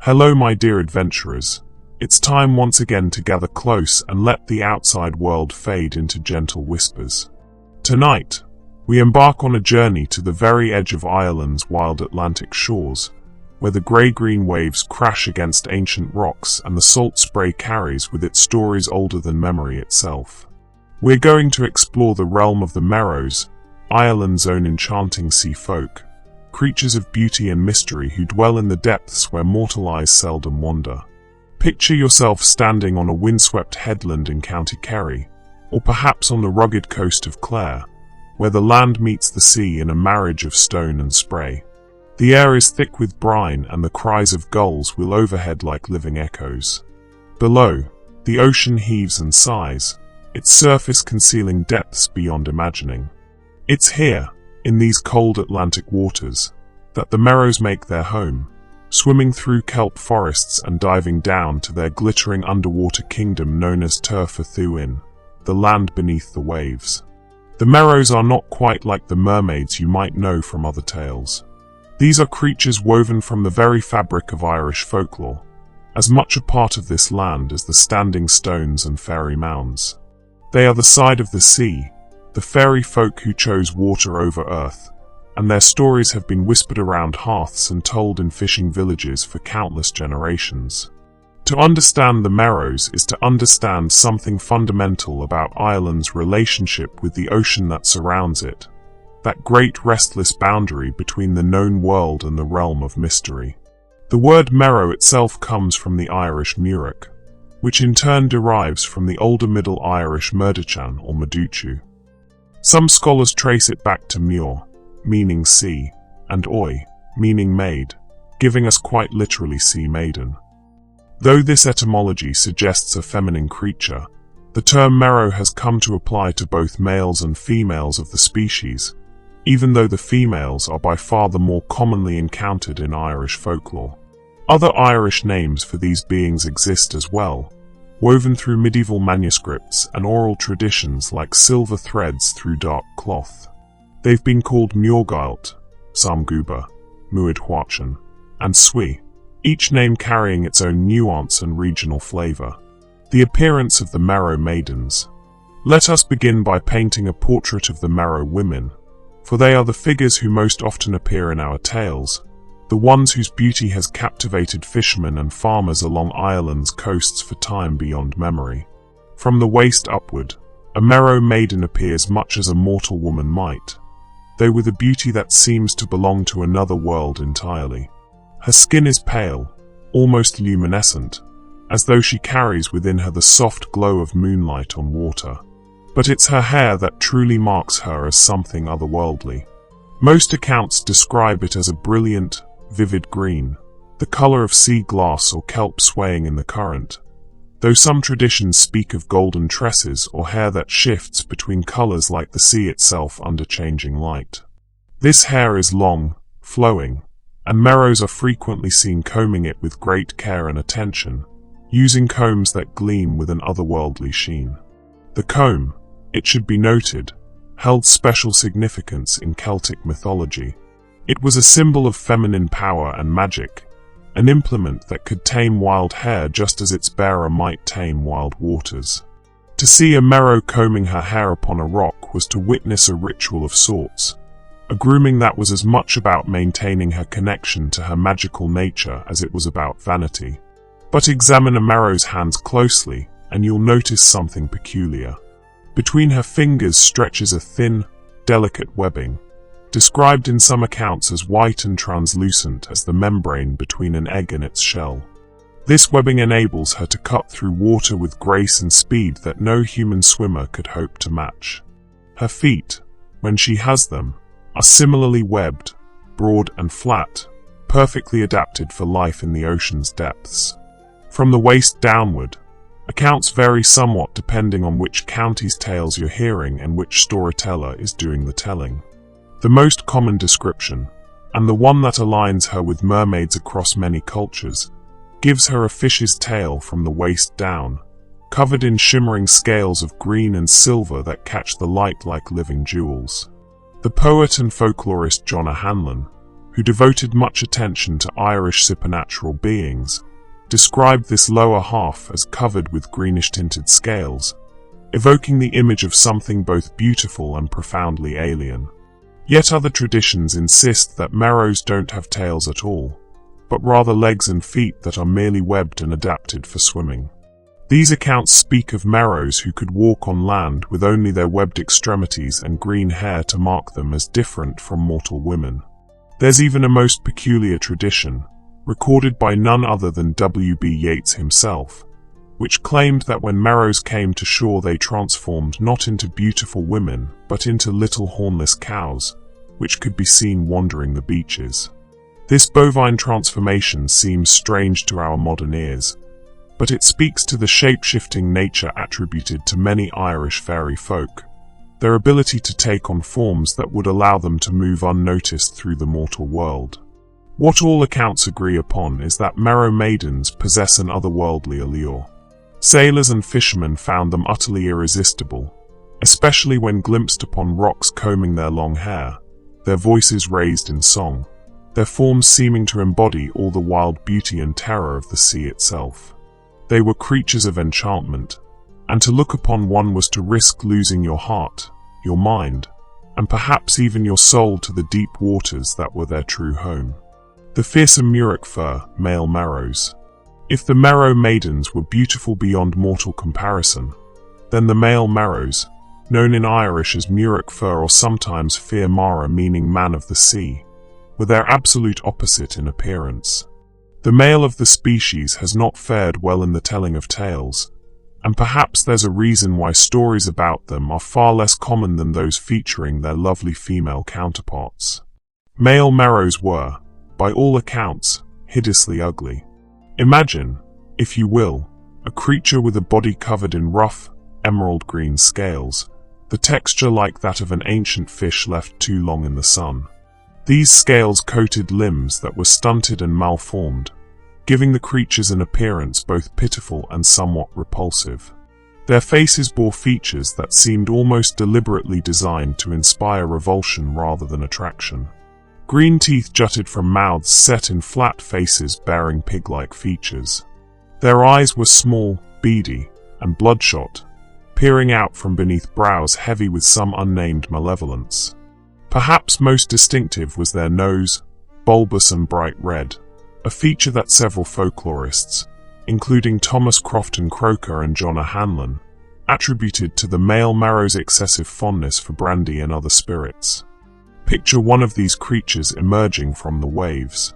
Hello my dear adventurers, it's time once again to gather close and let the outside world fade into gentle whispers. Tonight, we embark on a journey to the very edge of Ireland's wild Atlantic shores, where the grey-green waves crash against ancient rocks and the salt spray carries with it stories older than memory itself. We're going to explore the realm of the Merrows, Ireland's own enchanting sea folk, creatures of beauty and mystery who dwell in the depths where mortal eyes seldom wander. Picture yourself standing on a windswept headland in County Kerry, or perhaps on the rugged coast of Clare, where the land meets the sea in a marriage of stone and spray. The air is thick with brine and the cries of gulls wheel overhead like living echoes. Below, the ocean heaves and sighs, its surface concealing depths beyond imagining. It's here, in these cold Atlantic waters, that the Merrows make their home, swimming through kelp forests and diving down to their glittering underwater kingdom known as Thuinn, the land beneath the waves. The Merrows are not quite like the mermaids you might know from other tales. These are creatures woven from the very fabric of Irish folklore, as much a part of this land as the standing stones and fairy mounds. They are the side of the sea, the fairy folk who chose water over earth, and their stories have been whispered around hearths and told in fishing villages for countless generations. To understand the Merrows is to understand something fundamental about Ireland's relationship with the ocean that surrounds it, that great restless boundary between the known world and the realm of mystery. The word Merrow itself comes from the Irish Murach, which in turn derives from the older Middle Irish Merdichan or Meduchu. Some scholars trace it back to Muir, meaning sea, and Oy, meaning maid, giving us quite literally sea maiden. Though this etymology suggests a feminine creature, the term Merrow has come to apply to both males and females of the species, even though the females are by far the more commonly encountered in Irish folklore. Other Irish names for these beings exist as well, woven through medieval manuscripts and oral traditions like silver threads through dark cloth. They've been called Muirgailt, Samguba, Muidhwachan, and Swi, each name carrying its own nuance and regional flavor. The appearance of the Merrow maidens. Let us begin by painting a portrait of the Merrow women, for they are the figures who most often appear in our tales, the ones whose beauty has captivated fishermen and farmers along Ireland's coasts for time beyond memory. From the waist upward, a Merrow maiden appears much as a mortal woman might, though with a beauty that seems to belong to another world entirely. Her skin is pale, almost luminescent, as though she carries within her the soft glow of moonlight on water. But it's her hair that truly marks her as something otherworldly. Most accounts describe it as a brilliant, vivid green, the color of sea glass or kelp swaying in the current, though some traditions speak of golden tresses or hair that shifts between colors like the sea itself under changing light. This hair is long, flowing, and Merrows are frequently seen combing it with great care and attention, using combs that gleam with an otherworldly sheen. The comb, it should be noted, held special significance in Celtic mythology. It was a symbol of feminine power and magic, an implement that could tame wild hair just as its bearer might tame wild waters. To see a Merrow combing her hair upon a rock was to witness a ritual of sorts, a grooming that was as much about maintaining her connection to her magical nature as it was about vanity. But examine a Merrow's hands closely, and you'll notice something peculiar. Between her fingers stretches a thin, delicate webbing, described in some accounts as white and translucent as the membrane between an egg and its shell. This webbing enables her to cut through water with grace and speed that no human swimmer could hope to match. Her feet, when she has them, are similarly webbed, broad and flat, perfectly adapted for life in the ocean's depths. From the waist downward, accounts vary somewhat depending on which county's tales you're hearing and which storyteller is doing the telling. The most common description, and the one that aligns her with mermaids across many cultures, gives her a fish's tail from the waist down, covered in shimmering scales of green and silver that catch the light like living jewels. The poet and folklorist John Hanlon, who devoted much attention to Irish supernatural beings, described this lower half as covered with greenish-tinted scales, evoking the image of something both beautiful and profoundly alien. Yet other traditions insist that Merrows don't have tails at all, but rather legs and feet that are merely webbed and adapted for swimming. These accounts speak of Merrows who could walk on land with only their webbed extremities and green hair to mark them as different from mortal women. There's even a most peculiar tradition, recorded by none other than W.B. Yeats himself, which claimed that when Merrows came to shore they transformed not into beautiful women, but into little hornless cows, which could be seen wandering the beaches. This bovine transformation seems strange to our modern ears, but it speaks to the shape-shifting nature attributed to many Irish fairy folk, their ability to take on forms that would allow them to move unnoticed through the mortal world. What all accounts agree upon is that Merrow maidens possess an otherworldly allure. Sailors and fishermen found them utterly irresistible, especially when glimpsed upon rocks combing their long hair, their voices raised in song, their forms seeming to embody all the wild beauty and terror of the sea itself. They were creatures of enchantment, and to look upon one was to risk losing your heart, your mind, and perhaps even your soul to the deep waters that were their true home. The fearsome Muireach fir, male Merrows. If the Merrow maidens were beautiful beyond mortal comparison, then the male Merrows, known in Irish as Muireach fir or sometimes Fear Mara meaning man of the sea, were their absolute opposite in appearance. The male of the species has not fared well in the telling of tales, and perhaps there's a reason why stories about them are far less common than those featuring their lovely female counterparts. Male Merrows were, by all accounts, hideously ugly. Imagine, if you will, a creature with a body covered in rough, emerald green scales, the texture like that of an ancient fish left too long in the sun. These scales coated limbs that were stunted and malformed, giving the creatures an appearance both pitiful and somewhat repulsive. Their faces bore features that seemed almost deliberately designed to inspire revulsion rather than attraction. Green teeth jutted from mouths set in flat faces bearing pig-like features. Their eyes were small, beady, and bloodshot, peering out from beneath brows heavy with some unnamed malevolence. Perhaps most distinctive was their nose, bulbous and bright red, a feature that several folklorists, including Thomas Crofton Croker and John O'Hanlon, attributed to the male Merrow's excessive fondness for brandy and other spirits. Picture one of these creatures emerging from the waves.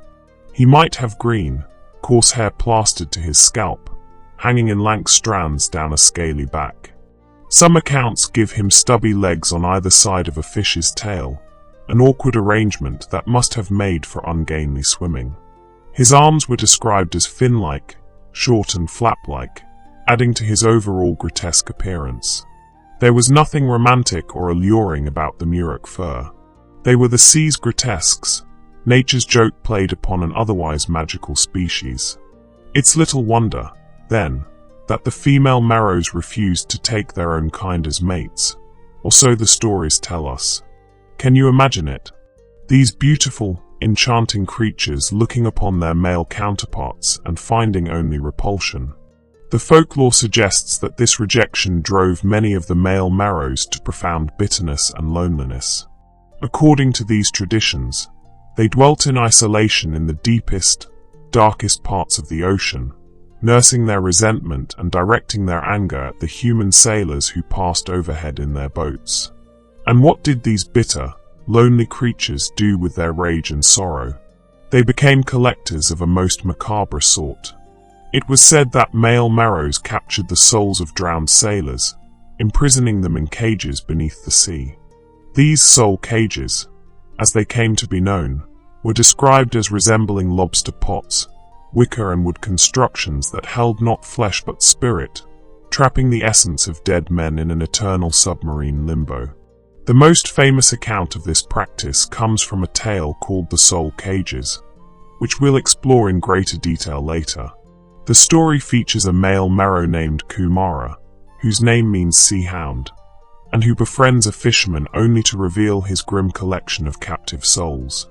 He might have green, coarse hair plastered to his scalp, hanging in lank strands down a scaly back. Some accounts give him stubby legs on either side of a fish's tail, an awkward arrangement that must have made for ungainly swimming. His arms were described as fin-like, short and flap-like, adding to his overall grotesque appearance. There was nothing romantic or alluring about the Muireach fir. They were the sea's grotesques, nature's joke played upon an otherwise magical species. It's little wonder, then, that the female Merrows refused to take their own kind as mates, or so the stories tell us. Can you imagine it? These beautiful, enchanting creatures looking upon their male counterparts and finding only repulsion. The folklore suggests that this rejection drove many of the male Merrows to profound bitterness and loneliness. According to these traditions, they dwelt in isolation in the deepest, darkest parts of the ocean, nursing their resentment and directing their anger at the human sailors who passed overhead in their boats. And what did these bitter, lonely creatures do with their rage and sorrow? They became collectors of a most macabre sort. It was said that male Merrows captured the souls of drowned sailors, imprisoning them in cages beneath the sea. These soul cages, as they came to be known, were described as resembling lobster pots, wicker and wood constructions that held not flesh but spirit, trapping the essence of dead men in an eternal submarine limbo. The most famous account of this practice comes from a tale called The Soul Cages, which we'll explore in greater detail later. The story features a male Merrow named Coomara, whose name means sea hound, and who befriends a fisherman only to reveal his grim collection of captive souls.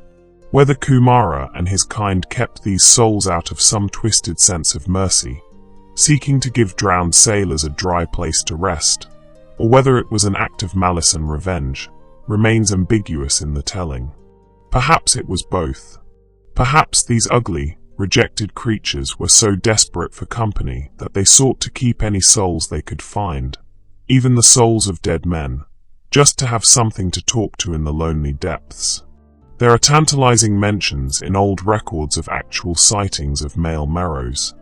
Whether Coomara and his kind kept these souls out of some twisted sense of mercy, seeking to give drowned sailors a dry place to rest, or whether it was an act of malice and revenge, remains ambiguous in the telling. Perhaps it was both. Perhaps these ugly, rejected creatures were so desperate for company that they sought to keep any souls they could find, even the souls of dead men, just to have something to talk to in the lonely depths. There are tantalizing mentions in old records of actual sightings of male Merrows.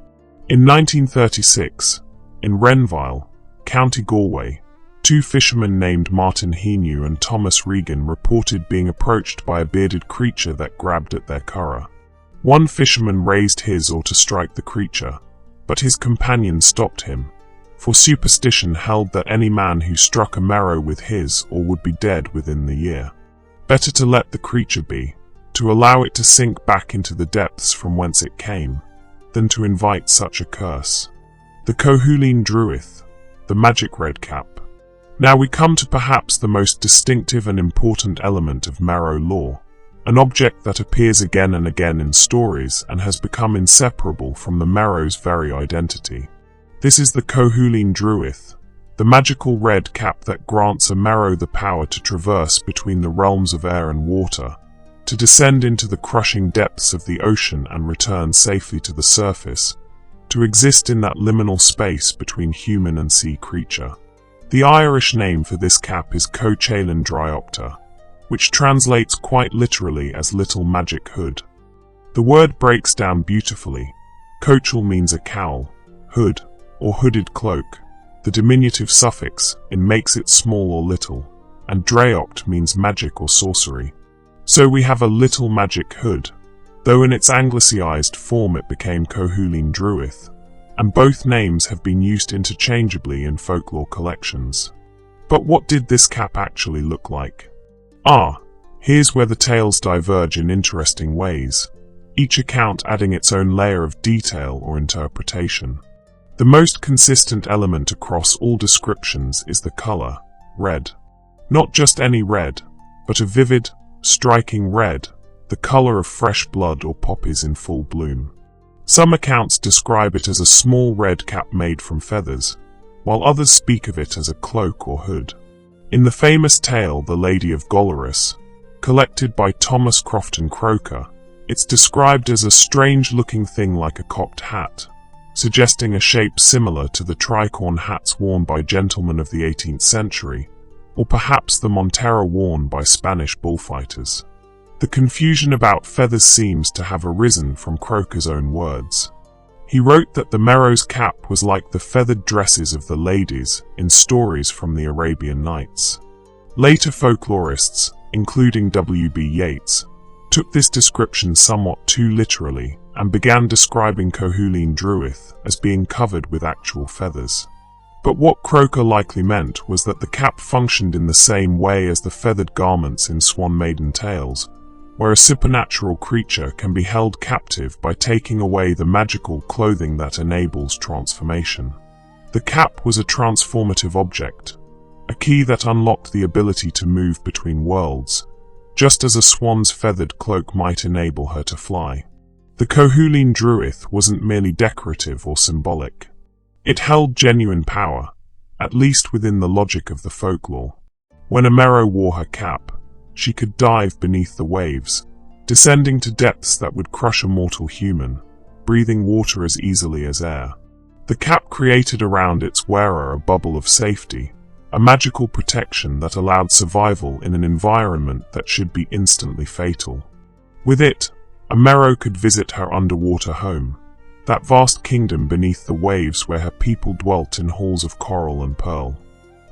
In 1936, in Renville, County Galway, two fishermen named Martin Heanue and Thomas Regan reported being approached by a bearded creature that grabbed at their curragh. One fisherman raised his oar to strike the creature, but his companion stopped him, for superstition held that any man who struck a Merrow with his oar would be dead within the year. Better to let the creature be, to allow it to sink back into the depths from whence it came, than to invite such a curse. The cohuleen druith, the magic red cap. Now we come to perhaps the most distinctive and important element of Merrow lore, an object that appears again and again in stories and has become inseparable from the Merrow's very identity. This is the cohuleen druith, the magical red cap that grants a Merrow the power to traverse between the realms of air and water, to descend into the crushing depths of the ocean and return safely to the surface, to exist in that liminal space between human and sea creature. The Irish name for this cap is cohuleen dryopter, which translates quite literally as little magic hood. The word breaks down beautifully. Cohuil means a cowl, hood, or hooded cloak. The diminutive suffix in makes it small or little, and draopt means magic or sorcery. So we have a little magic hood, though in its anglicized form it became cohuleen druith, and both names have been used interchangeably in folklore collections. But what did this cap actually look like? Here's where the tales diverge in interesting ways, each account adding its own layer of detail or interpretation. The most consistent element across all descriptions is the color, red. Not just any red, but a vivid, striking red, the color of fresh blood or poppies in full bloom. Some accounts describe it as a small red cap made from feathers, while others speak of it as a cloak or hood. In the famous tale The Lady of Gollerus, collected by Thomas Crofton Croker, it's described as a strange-looking thing like a cocked hat, suggesting a shape similar to the tricorn hats worn by gentlemen of the 18th century, or perhaps the montera worn by Spanish bullfighters. The confusion about feathers seems to have arisen from Croker's own words. He wrote that the Merrow's cap was like the feathered dresses of the ladies in stories from the Arabian Nights. Later folklorists, including W.B. Yeats, took this description somewhat too literally and began describing cohuleen druith as being covered with actual feathers. But what Croker likely meant was that the cap functioned in the same way as the feathered garments in Swan Maiden tales, where a supernatural creature can be held captive by taking away the magical clothing that enables transformation. The cap was a transformative object, a key that unlocked the ability to move between worlds, just as a swan's feathered cloak might enable her to fly. The cohuleen druith wasn't merely decorative or symbolic. It held genuine power, at least within the logic of the folklore. When a Merrow wore her cap, she could dive beneath the waves, descending to depths that would crush a mortal human, breathing water as easily as air. The cap created around its wearer a bubble of safety, a magical protection that allowed survival in an environment that should be instantly fatal. With it, a Merrow could visit her underwater home, that vast kingdom beneath the waves where her people dwelt in halls of coral and pearl.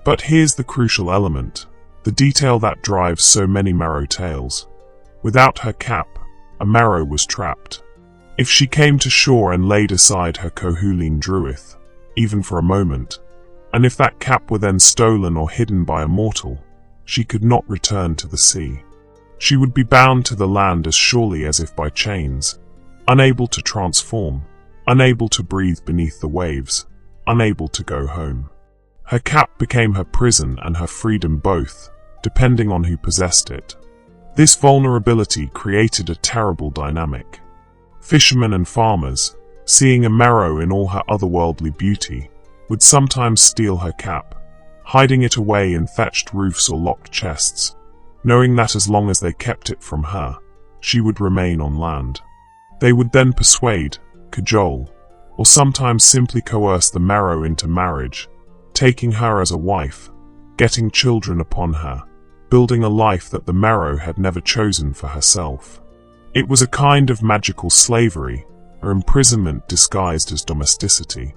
But here's the crucial element, the detail that drives so many Merrow tales. Without her cap, a Merrow was trapped. If she came to shore and laid aside her cohuleen druith, even for a moment, and if that cap were then stolen or hidden by a mortal, she could not return to the sea. She would be bound to the land as surely as if by chains, unable to transform, unable to breathe beneath the waves, unable to go home. Her cap became her prison and her freedom both, depending on who possessed it. This vulnerability created a terrible dynamic. Fishermen and farmers, seeing a Merrow in all her otherworldly beauty, would sometimes steal her cap, hiding it away in thatched roofs or locked chests, knowing that as long as they kept it from her, she would remain on land. They would then persuade, cajole, or sometimes simply coerce the Merrow into marriage, taking her as a wife, getting children upon her, building a life that the Merrow had never chosen for herself. It was a kind of magical slavery, or imprisonment disguised as domesticity.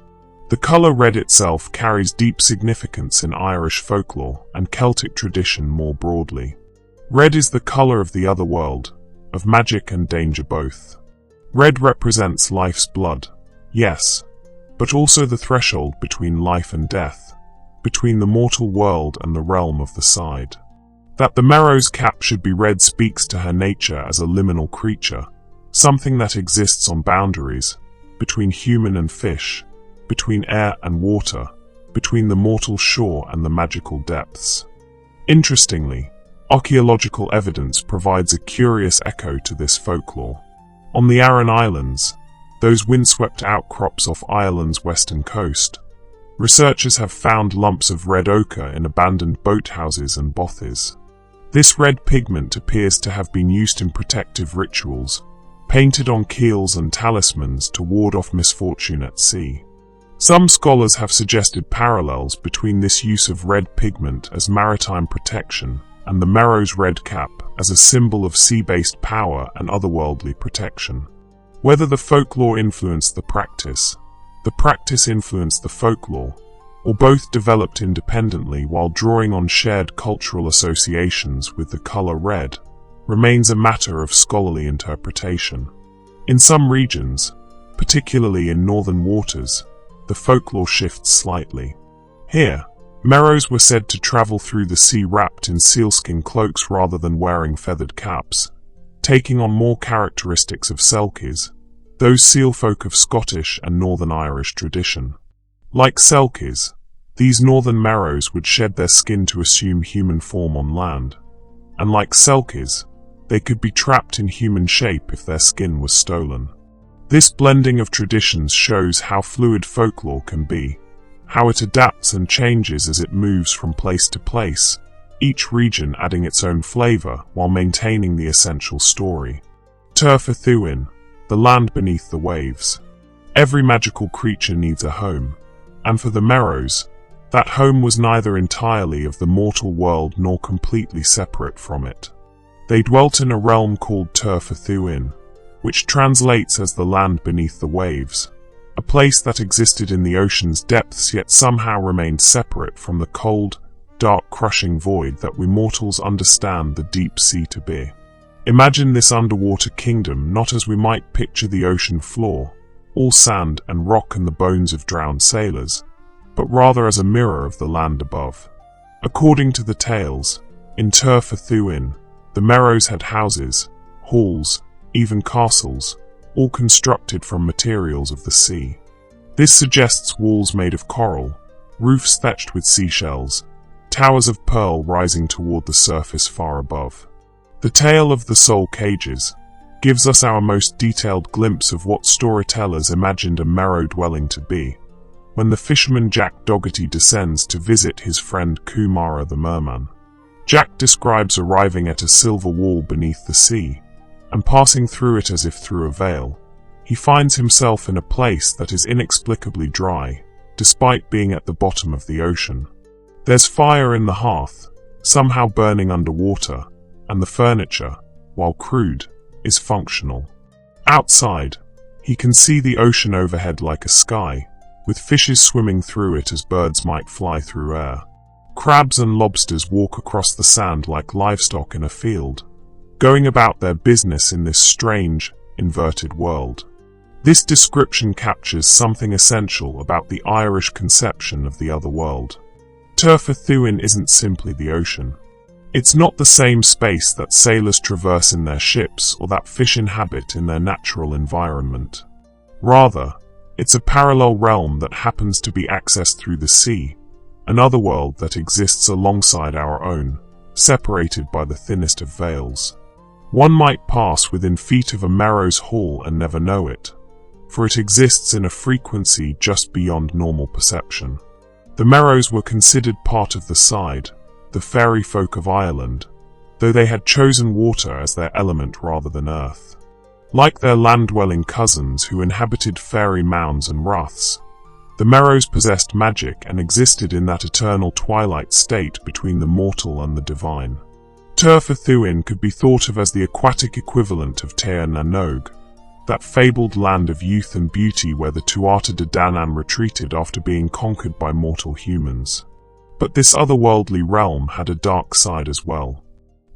The colour red itself carries deep significance in Irish folklore and Celtic tradition more broadly. Red is the colour of the other world, of magic and danger both. Red represents life's blood, yes, but also the threshold between life and death, between the mortal world and the realm of the side. That the Merrow's cap should be red speaks to her nature as a liminal creature, something that exists on boundaries, between human and fish, between air and water, between the mortal shore and the magical depths. Interestingly, archaeological evidence provides a curious echo to this folklore. On the Aran Islands, those windswept outcrops off Ireland's western coast, researchers have found lumps of red ochre in abandoned boathouses and bothes. This red pigment appears to have been used in protective rituals, painted on keels and talismans to ward off misfortune at sea. Some scholars have suggested parallels between this use of red pigment as maritime protection and the Merrow's red cap as a symbol of sea-based power and otherworldly protection. Whether the folklore influenced the practice influenced the folklore, or both developed independently while drawing on shared cultural associations with the colour red, remains a matter of scholarly interpretation. In some regions, particularly in northern waters, the folklore shifts slightly. Here, Merrows were said to travel through the sea wrapped in sealskin cloaks rather than wearing feathered caps, taking on more characteristics of selkies, those seal folk of Scottish and Northern Irish tradition. Like selkies, these northern Merrows would shed their skin to assume human form on land, and like selkies, they could be trapped in human shape if their skin was stolen. This blending of traditions shows how fluid folklore can be, how it adapts and changes as it moves from place to place, each region adding its own flavour while maintaining the essential story. For Thuinn, the land beneath the waves. Every magical creature needs a home, and for the Merrows, that home was neither entirely of the mortal world nor completely separate from it. They dwelt in a realm called for Thuinn, which translates as the land beneath the waves, a place that existed in the ocean's depths yet somehow remained separate from the cold, dark, crushing void that we mortals understand the deep sea to be. Imagine this underwater kingdom not as we might picture the ocean floor, all sand and rock and the bones of drowned sailors, but rather as a mirror of the land above. According to the tales, in for Thuinn, the Merrows had houses, halls, even castles, all constructed from materials of the sea. This suggests walls made of coral, roofs thatched with seashells, towers of pearl rising toward the surface far above. The tale of the soul cages gives us our most detailed glimpse of what storytellers imagined a Merrow dwelling to be, when the fisherman Jack Dougherty descends to visit his friend Coomara the merman. Jack describes arriving at a silver wall beneath the sea, and passing through it as if through a veil. He finds himself in a place that is inexplicably dry, despite being at the bottom of the ocean. There's fire in the hearth, somehow burning underwater, and the furniture, while crude, is functional. Outside, he can see the ocean overhead like a sky, with fishes swimming through it as birds might fly through air. Crabs and lobsters walk across the sand like livestock in a field, going about their business in this strange, inverted world. This description captures something essential about the Irish conception of the other world. for Thuinn isn't simply the ocean. It's not the same space that sailors traverse in their ships or that fish inhabit in their natural environment. Rather, it's a parallel realm that happens to be accessed through the sea, another world that exists alongside our own, separated by the thinnest of veils. One might pass within feet of a Merrows hall and never know it, for it exists in a frequency just beyond normal perception. The Merrows were considered part of the Side, the fairy folk of Ireland, though they had chosen water as their element rather than earth. Like their land-dwelling cousins who inhabited fairy mounds and raths, the Merrows possessed magic and existed in that eternal twilight state between the mortal and the divine. Thuinn could be thought of as the aquatic equivalent of Thuinn na Nog, that fabled land of youth and beauty where the Tuatha de Danann retreated after being conquered by mortal humans. But this otherworldly realm had a dark side as well.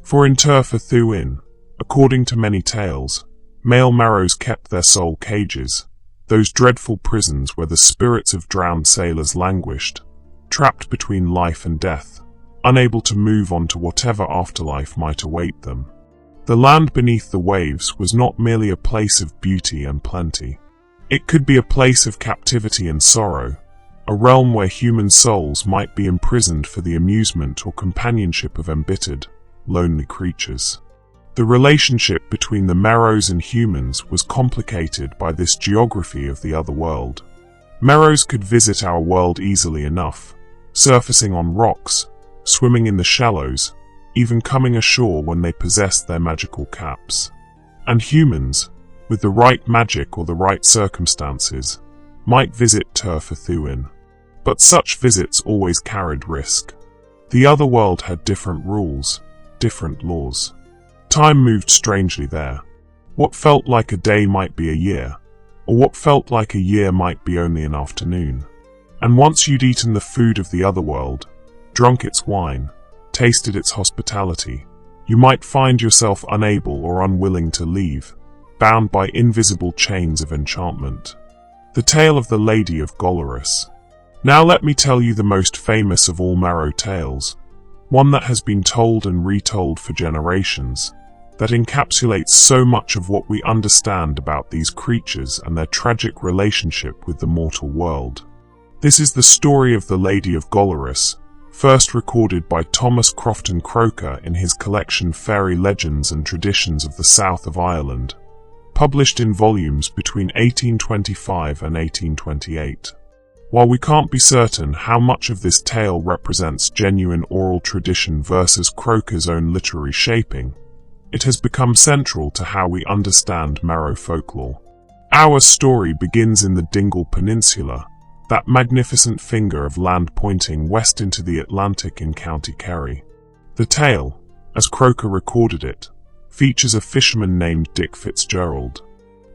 For in Thuinn, according to many tales, male Merrows kept their soul cages, those dreadful prisons where the spirits of drowned sailors languished, trapped between life and death, unable to move on to whatever afterlife might await them. The land beneath the waves was not merely a place of beauty and plenty. It could be a place of captivity and sorrow, a realm where human souls might be imprisoned for the amusement or companionship of embittered, lonely creatures. The relationship between the Merrows and humans was complicated by this geography of the other world. Merrows could visit our world easily enough, surfacing on rocks, swimming in the shallows, even coming ashore when they possessed their magical caps. And humans, with the right magic or the right circumstances, might visit Thuinn. But such visits always carried risk. The other world had different rules, different laws. Time moved strangely there. What felt like a day might be a year, or what felt like a year might be only an afternoon. And once you'd eaten the food of the other world, drunk its wine, tasted its hospitality, you might find yourself unable or unwilling to leave, bound by invisible chains of enchantment. The tale of the Lady of Gollerus. Now let me tell you the most famous of all Merrow tales, one that has been told and retold for generations, that encapsulates so much of what we understand about these creatures and their tragic relationship with the mortal world. This is the story of the Lady of Gollerus, first recorded by Thomas Crofton Croker in his collection Fairy Legends and Traditions of the South of Ireland, published in volumes between 1825 and 1828. While we can't be certain how much of this tale represents genuine oral tradition versus Croker's own literary shaping, it has become central to how we understand Merrow folklore. Our story begins in the Dingle Peninsula, that magnificent finger of land pointing west into the Atlantic in County Kerry. The tale, as Croker recorded it, features a fisherman named Dick Fitzgerald.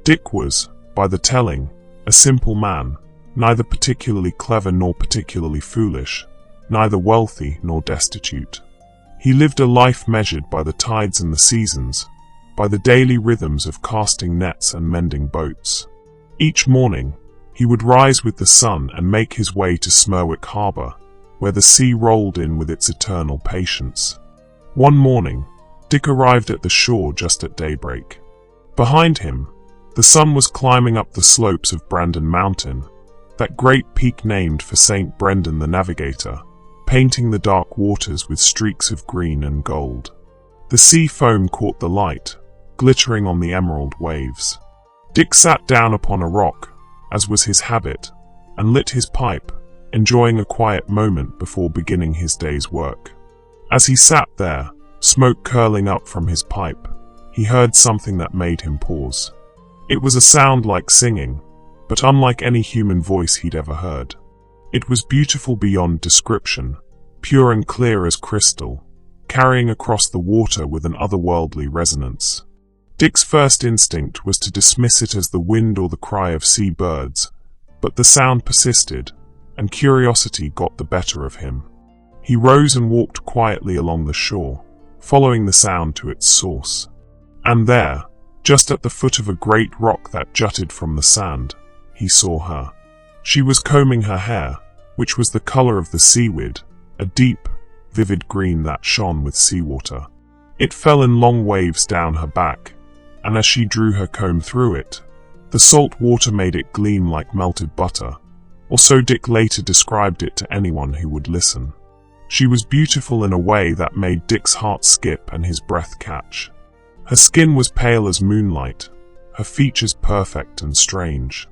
Dick was, by the telling, a simple man, neither particularly clever nor particularly foolish, neither wealthy nor destitute. He lived a life measured by the tides and the seasons, by the daily rhythms of casting nets and mending boats. Each morning, he would rise with the sun and make his way to Smerwick Harbour, where the sea rolled in with its eternal patience. One morning, Dick arrived at the shore just at daybreak. Behind him, the sun was climbing up the slopes of Brandon Mountain, that great peak named for St. Brendan the Navigator, painting the dark waters with streaks of green and gold. The sea foam caught the light, glittering on the emerald waves. Dick sat down upon a rock, as was his habit, and lit his pipe, enjoying a quiet moment before beginning his day's work. As he sat there, smoke curling up from his pipe, he heard something that made him pause. It was a sound like singing, but unlike any human voice he'd ever heard. It was beautiful beyond description, pure and clear as crystal, carrying across the water with an otherworldly resonance. Dick's first instinct was to dismiss it as the wind or the cry of sea birds, but the sound persisted, and curiosity got the better of him. He rose and walked quietly along the shore, following the sound to its source. And there, just at the foot of a great rock that jutted from the sand, he saw her. She was combing her hair, which was the color of the seaweed, a deep, vivid green that shone with seawater. It fell in long waves down her back, and as she drew her comb through it, the salt water made it gleam like melted butter, or so Dick later described it to anyone who would listen. She was beautiful in a way that made Dick's heart skip and his breath catch. Her skin was pale as moonlight, her features perfect and strange.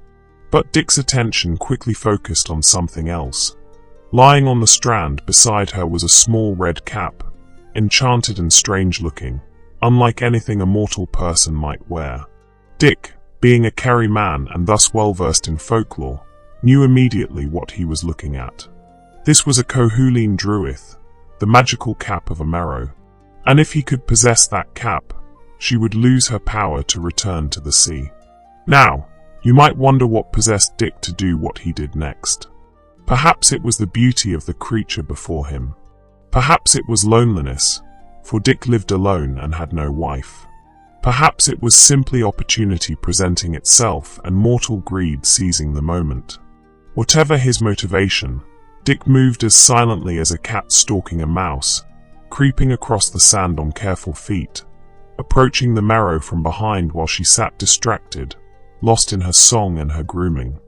But Dick's attention quickly focused on something else. Lying on the strand beside her was a small red cap, enchanted and strange-looking, unlike anything a mortal person might wear. Dick, being a Kerry man and thus well-versed in folklore, knew immediately what he was looking at. This was a cohuleen druith, the magical cap of a Merrow, and if he could possess that cap, she would lose her power to return to the sea. Now, you might wonder what possessed Dick to do what he did next. Perhaps it was the beauty of the creature before him. Perhaps it was loneliness, for Dick lived alone and had no wife. Perhaps it was simply opportunity presenting itself and mortal greed seizing the moment. Whatever his motivation, Dick moved as silently as a cat stalking a mouse, creeping across the sand on careful feet, approaching the Merrow from behind while she sat distracted, lost in her song and her grooming.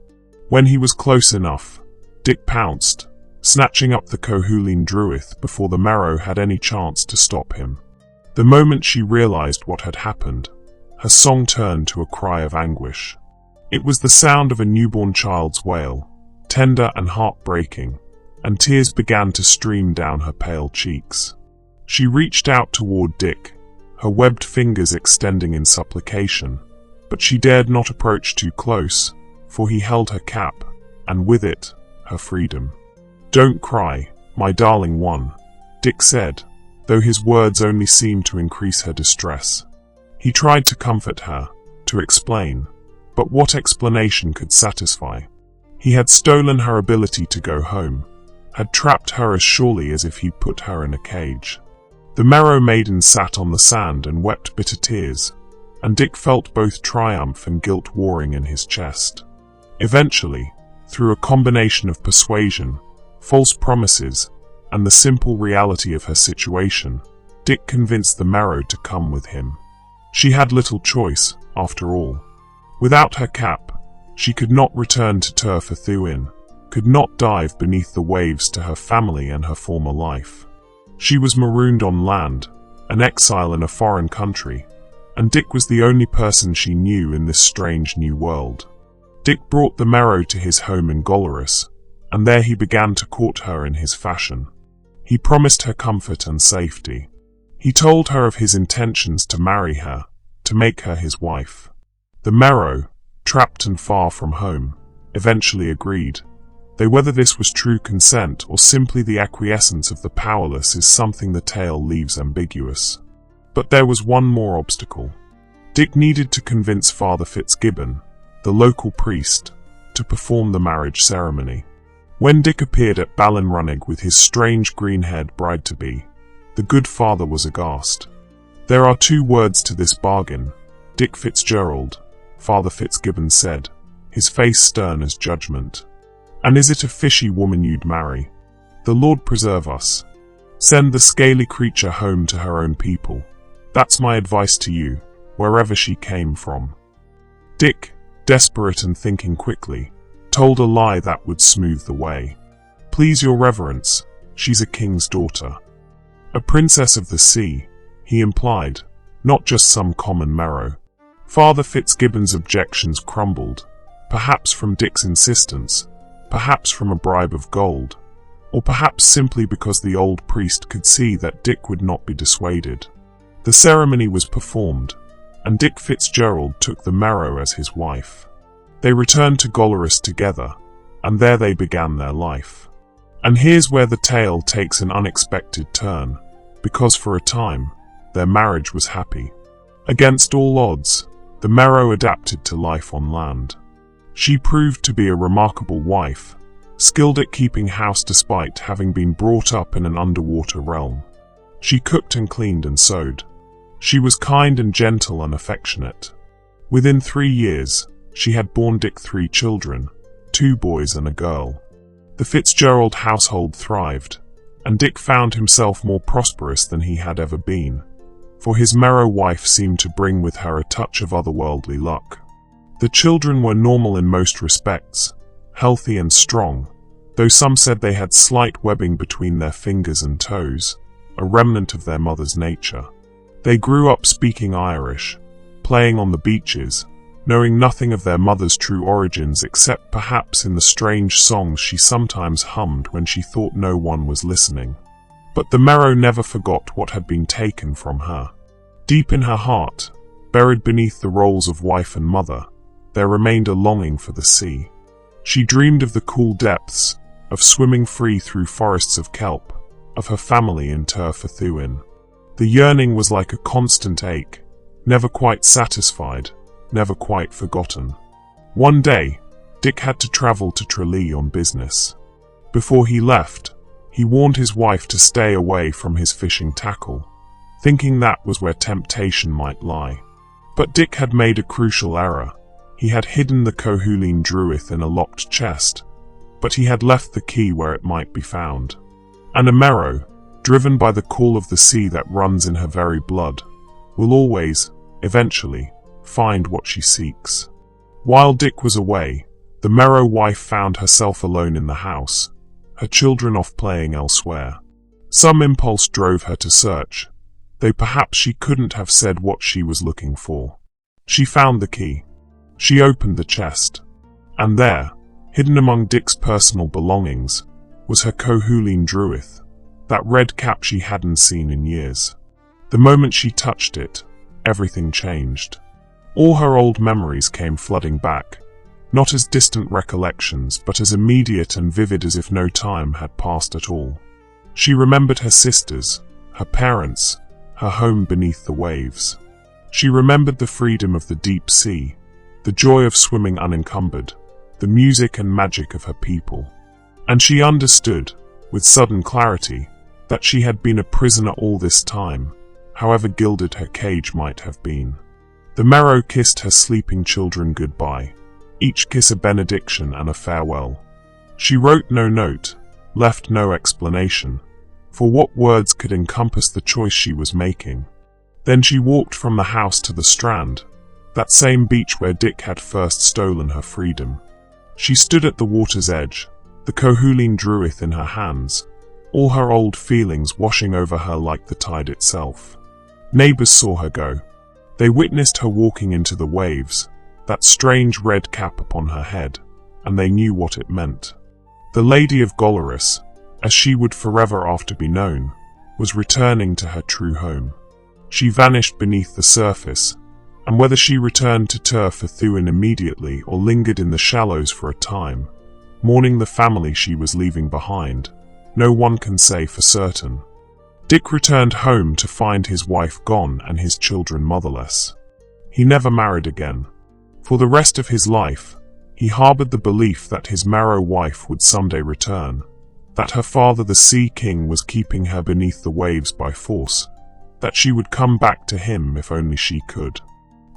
When he was close enough, Dick pounced, snatching up the cohuleen druith before the Merrow had any chance to stop him. The moment she realized what had happened, her song turned to a cry of anguish. It was the sound of a newborn child's wail, tender and heartbreaking, and tears began to stream down her pale cheeks. She reached out toward Dick, her webbed fingers extending in supplication, but she dared not approach too close, for he held her cap, and with it, her freedom. "Don't cry, my darling one," Dick said, though his words only seemed to increase her distress. He tried to comfort her, to explain, but what explanation could satisfy? He had stolen her ability to go home, had trapped her as surely as if he'd put her in a cage. The Merrow maiden sat on the sand and wept bitter tears, and Dick felt both triumph and guilt warring in his chest. Eventually, through a combination of persuasion, false promises, and the simple reality of her situation, Dick convinced the Merrow to come with him. She had little choice, after all. Without her cap, she could not return to turf for Thuinn, could not dive beneath the waves to her family and her former life. She was marooned on land, an exile in a foreign country, and Dick was the only person she knew in this strange new world. Dick brought the Merrow to his home in Gollerus, and there he began to court her in his fashion. He promised her comfort and safety. He told her of his intentions to marry her, to make her his wife. The Merrow, trapped and far from home, eventually agreed, though whether this was true consent or simply the acquiescence of the powerless is something the tale leaves ambiguous. But there was one more obstacle. Dick needed to convince Father Fitzgibbon, the local priest, to perform the marriage ceremony. When Dick appeared at Ballinrunnig with his strange green-haired bride-to-be, the good father was aghast. "There are two words to this bargain, Dick Fitzgerald," Father Fitzgibbon said, his face stern as judgment. "And is it a fishy woman you'd marry? The Lord preserve us. Send the scaly creature home to her own people. That's my advice to you, wherever she came from." Dick, desperate and thinking quickly, told a lie that would smooth the way. "Please your reverence, she's a king's daughter. A princess of the sea," he implied, not just some common Merrow. Father Fitzgibbon's objections crumbled, perhaps from Dick's insistence, perhaps from a bribe of gold, or perhaps simply because the old priest could see that Dick would not be dissuaded. The ceremony was performed, and Dick Fitzgerald took the Merrow as his wife. They returned to Gollerus together, and there they began their life. And here's where the tale takes an unexpected turn, because for a time, their marriage was happy. Against all odds, the Merrow adapted to life on land. She proved to be a remarkable wife, skilled at keeping house despite having been brought up in an underwater realm. She cooked and cleaned and sewed. She was kind and gentle and affectionate. Within 3 years, she had borne Dick 3 children, 2 boys and a girl. The Fitzgerald household thrived, and Dick found himself more prosperous than he had ever been, for his Merrow wife seemed to bring with her a touch of otherworldly luck. The children were normal in most respects, healthy and strong, though some said they had slight webbing between their fingers and toes, a remnant of their mother's nature. They grew up speaking Irish, playing on the beaches, knowing nothing of their mother's true origins except perhaps in the strange songs she sometimes hummed when she thought no one was listening. But the Merrow never forgot what had been taken from her. Deep in her heart, buried beneath the roles of wife and mother, there remained a longing for the sea. She dreamed of the cool depths, of swimming free through forests of kelp, of her family in turf for Thuinn. The yearning was like a constant ache, never quite satisfied, never quite forgotten. One day, Dick had to travel to Tralee on business. Before he left, he warned his wife to stay away from his fishing tackle, thinking that was where temptation might lie. But Dick had made a crucial error. He had hidden the cohuleen druith in a locked chest, but he had left the key where it might be found. And a Merrow, driven by the call of the sea that runs in her very blood, will always, eventually, find what she seeks. While Dick was away, the Merrow wife found herself alone in the house, her children off playing elsewhere. Some impulse drove her to search, though perhaps she couldn't have said what she was looking for. She found the key. She opened the chest, and there, hidden among Dick's personal belongings, was her cohuleen druith, that red cap she hadn't seen in years. The moment she touched it, everything changed. All her old memories came flooding back, not as distant recollections, but as immediate and vivid as if no time had passed at all. She remembered her sisters, her parents, her home beneath the waves. She remembered the freedom of the deep sea, the joy of swimming unencumbered, the music and magic of her people. And she understood, with sudden clarity, that she had been a prisoner all this time, however gilded her cage might have been. The Merrow kissed her sleeping children goodbye, each kiss a benediction and a farewell. She wrote no note, left no explanation, for what words could encompass the choice she was making. Then she walked from the house to the strand, that same beach where Dick had first stolen her freedom. She stood at the water's edge, the cohuleen druith in her hands, all her old feelings washing over her like the tide itself. Neighbors saw her go. They witnessed her walking into the waves, that strange red cap upon her head, and they knew what it meant. The Lady of Gollerus, as she would forever after be known, was returning to her true home. She vanished beneath the surface, and whether she returned to turf for Thuinn immediately or lingered in the shallows for a time, mourning the family she was leaving behind, no one can say for certain. Dick returned home to find his wife gone and his children motherless. He never married again. For the rest of his life, he harbored the belief that his Merrow wife would someday return, that her father the Sea King was keeping her beneath the waves by force, that she would come back to him if only she could.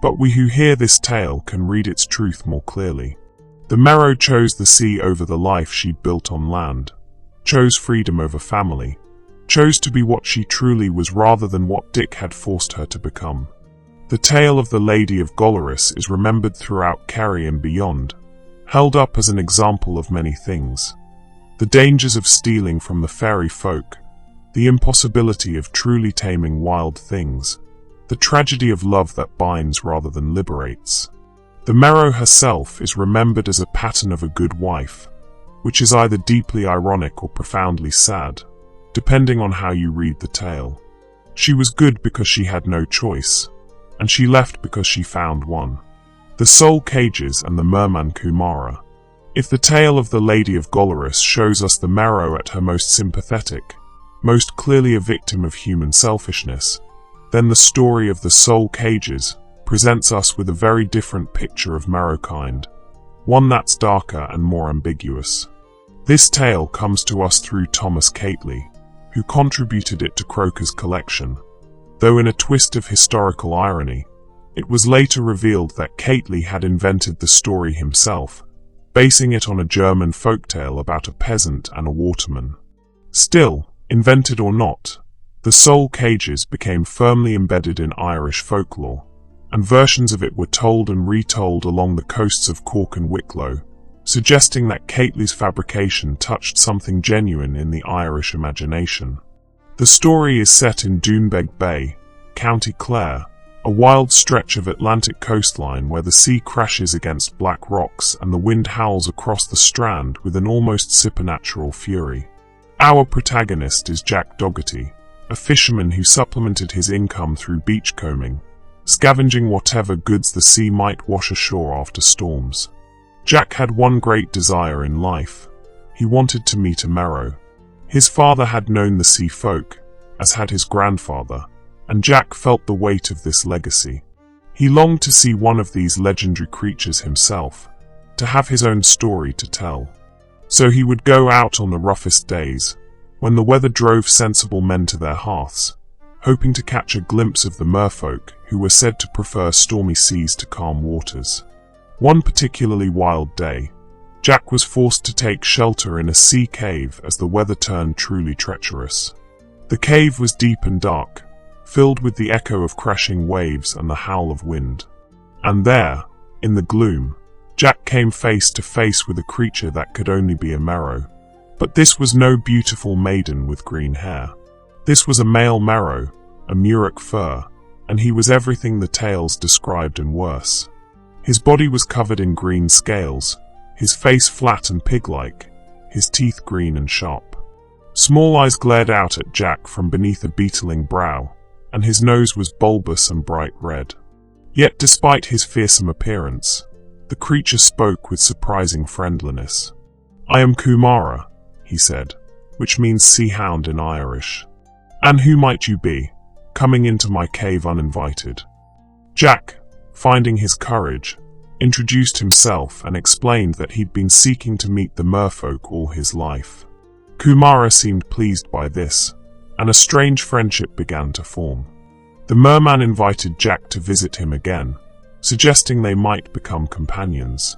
But we who hear this tale can read its truth more clearly. The Merrow chose the sea over the life she'd built on land, chose freedom over family, chose to be what she truly was rather than what Dick had forced her to become. The tale of the Lady of Gollerus is remembered throughout Kerry and beyond, held up as an example of many things. The dangers of stealing from the fairy folk, the impossibility of truly taming wild things, the tragedy of love that binds rather than liberates. The Merrow herself is remembered as a pattern of a good wife, which is either deeply ironic or profoundly sad, depending on how you read the tale. She was good because she had no choice, and she left because she found one. The soul cages and the merman Coomara. If the tale of the Lady of Gollerus shows us the Merrow at her most sympathetic, most clearly a victim of human selfishness, then the story of the soul cages presents us with a very different picture of Merrowkind, one that's darker and more ambiguous. This tale comes to us through Thomas Cately, who contributed it to Croker's collection, though in a twist of historical irony, it was later revealed that Cately had invented the story himself, basing it on a German folktale about a peasant and a waterman. Still, invented or not, the soul cages became firmly embedded in Irish folklore, and versions of it were told and retold along the coasts of Cork and Wicklow, suggesting that Cately's fabrication touched something genuine in the Irish imagination. The story is set in Doonbeg Bay, County Clare, a wild stretch of Atlantic coastline where the sea crashes against black rocks and the wind howls across the strand with an almost supernatural fury. Our protagonist is Jack Dougherty, a fisherman who supplemented his income through beachcombing, scavenging whatever goods the sea might wash ashore after storms. Jack had one great desire in life. He wanted to meet a Merrow. His father had known the sea folk, as had his grandfather, and Jack felt the weight of this legacy. He longed to see one of these legendary creatures himself, to have his own story to tell. So he would go out on the roughest days, when the weather drove sensible men to their hearths, hoping to catch a glimpse of the merfolk who were said to prefer stormy seas to calm waters. One particularly wild day, Jack was forced to take shelter in a sea cave as the weather turned truly treacherous. The cave was deep and dark, filled with the echo of crashing waves and the howl of wind. And there, in the gloom, Jack came face to face with a creature that could only be a Merrow. But this was no beautiful maiden with green hair. This was a male Merrow, a Murok fur, and he was everything the tales described and worse. His body was covered in green scales, his face flat and pig-like, his teeth green and sharp. Small eyes glared out at Jack from beneath a beetling brow, and his nose was bulbous and bright red. Yet despite his fearsome appearance, the creature spoke with surprising friendliness. "I am Coomara," he said, which means sea hound in Irish. "And who might you be, coming into my cave uninvited?" Jack, finding his courage, introduced himself and explained that he'd been seeking to meet the merfolk all his life. Coomara seemed pleased by this, and a strange friendship began to form. The merman invited Jack to visit him again, suggesting they might become companions.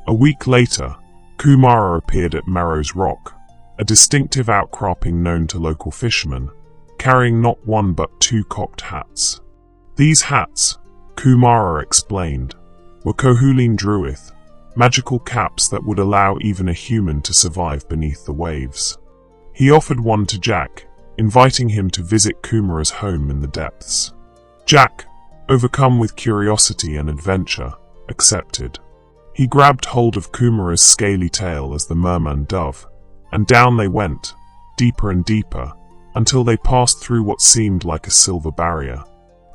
A week later, Coomara appeared at Merrows Rock, a distinctive outcropping known to local fishermen, carrying not one but two cocked hats. These hats, Coomara explained, were cohuleen druith, magical caps that would allow even a human to survive beneath the waves. He offered one to Jack, inviting him to visit Coomara's home in the depths. Jack, overcome with curiosity and adventure, accepted. He grabbed hold of Coomara's scaly tail as the merman dove, and down they went, deeper and deeper, until they passed through what seemed like a silver barrier.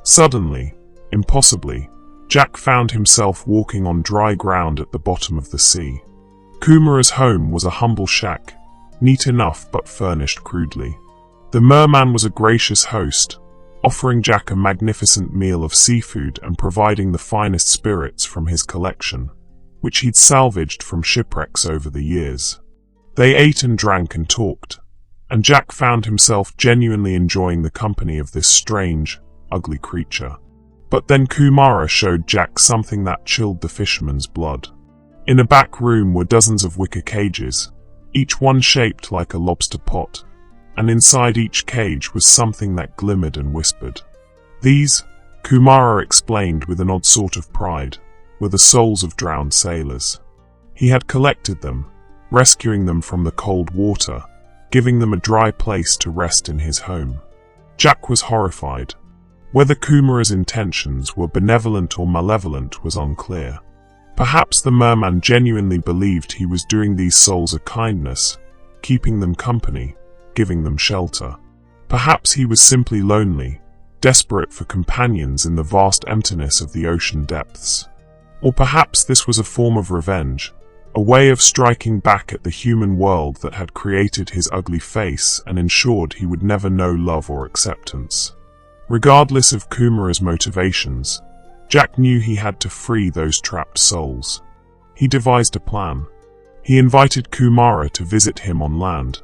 Suddenly, impossibly, Jack found himself walking on dry ground at the bottom of the sea. Coomara's home was a humble shack, neat enough but furnished crudely. The merman was a gracious host, offering Jack a magnificent meal of seafood and providing the finest spirits from his collection, which he'd salvaged from shipwrecks over the years. They ate and drank and talked, and Jack found himself genuinely enjoying the company of this strange, ugly creature. But then Coomara showed Jack something that chilled the fisherman's blood. In a back room were dozens of wicker cages, each one shaped like a lobster pot, and inside each cage was something that glimmered and whispered. These, Coomara explained with an odd sort of pride, were the souls of drowned sailors. He had collected them, rescuing them from the cold water, giving them a dry place to rest in his home. Jack was horrified. Whether Coomara's intentions were benevolent or malevolent was unclear. Perhaps the merman genuinely believed he was doing these souls a kindness, keeping them company, giving them shelter. Perhaps he was simply lonely, desperate for companions in the vast emptiness of the ocean depths. Or perhaps this was a form of revenge, a way of striking back at the human world that had created his ugly face and ensured he would never know love or acceptance. Regardless of Coomara's motivations, Jack knew he had to free those trapped souls. He devised a plan. He invited Coomara to visit him on land,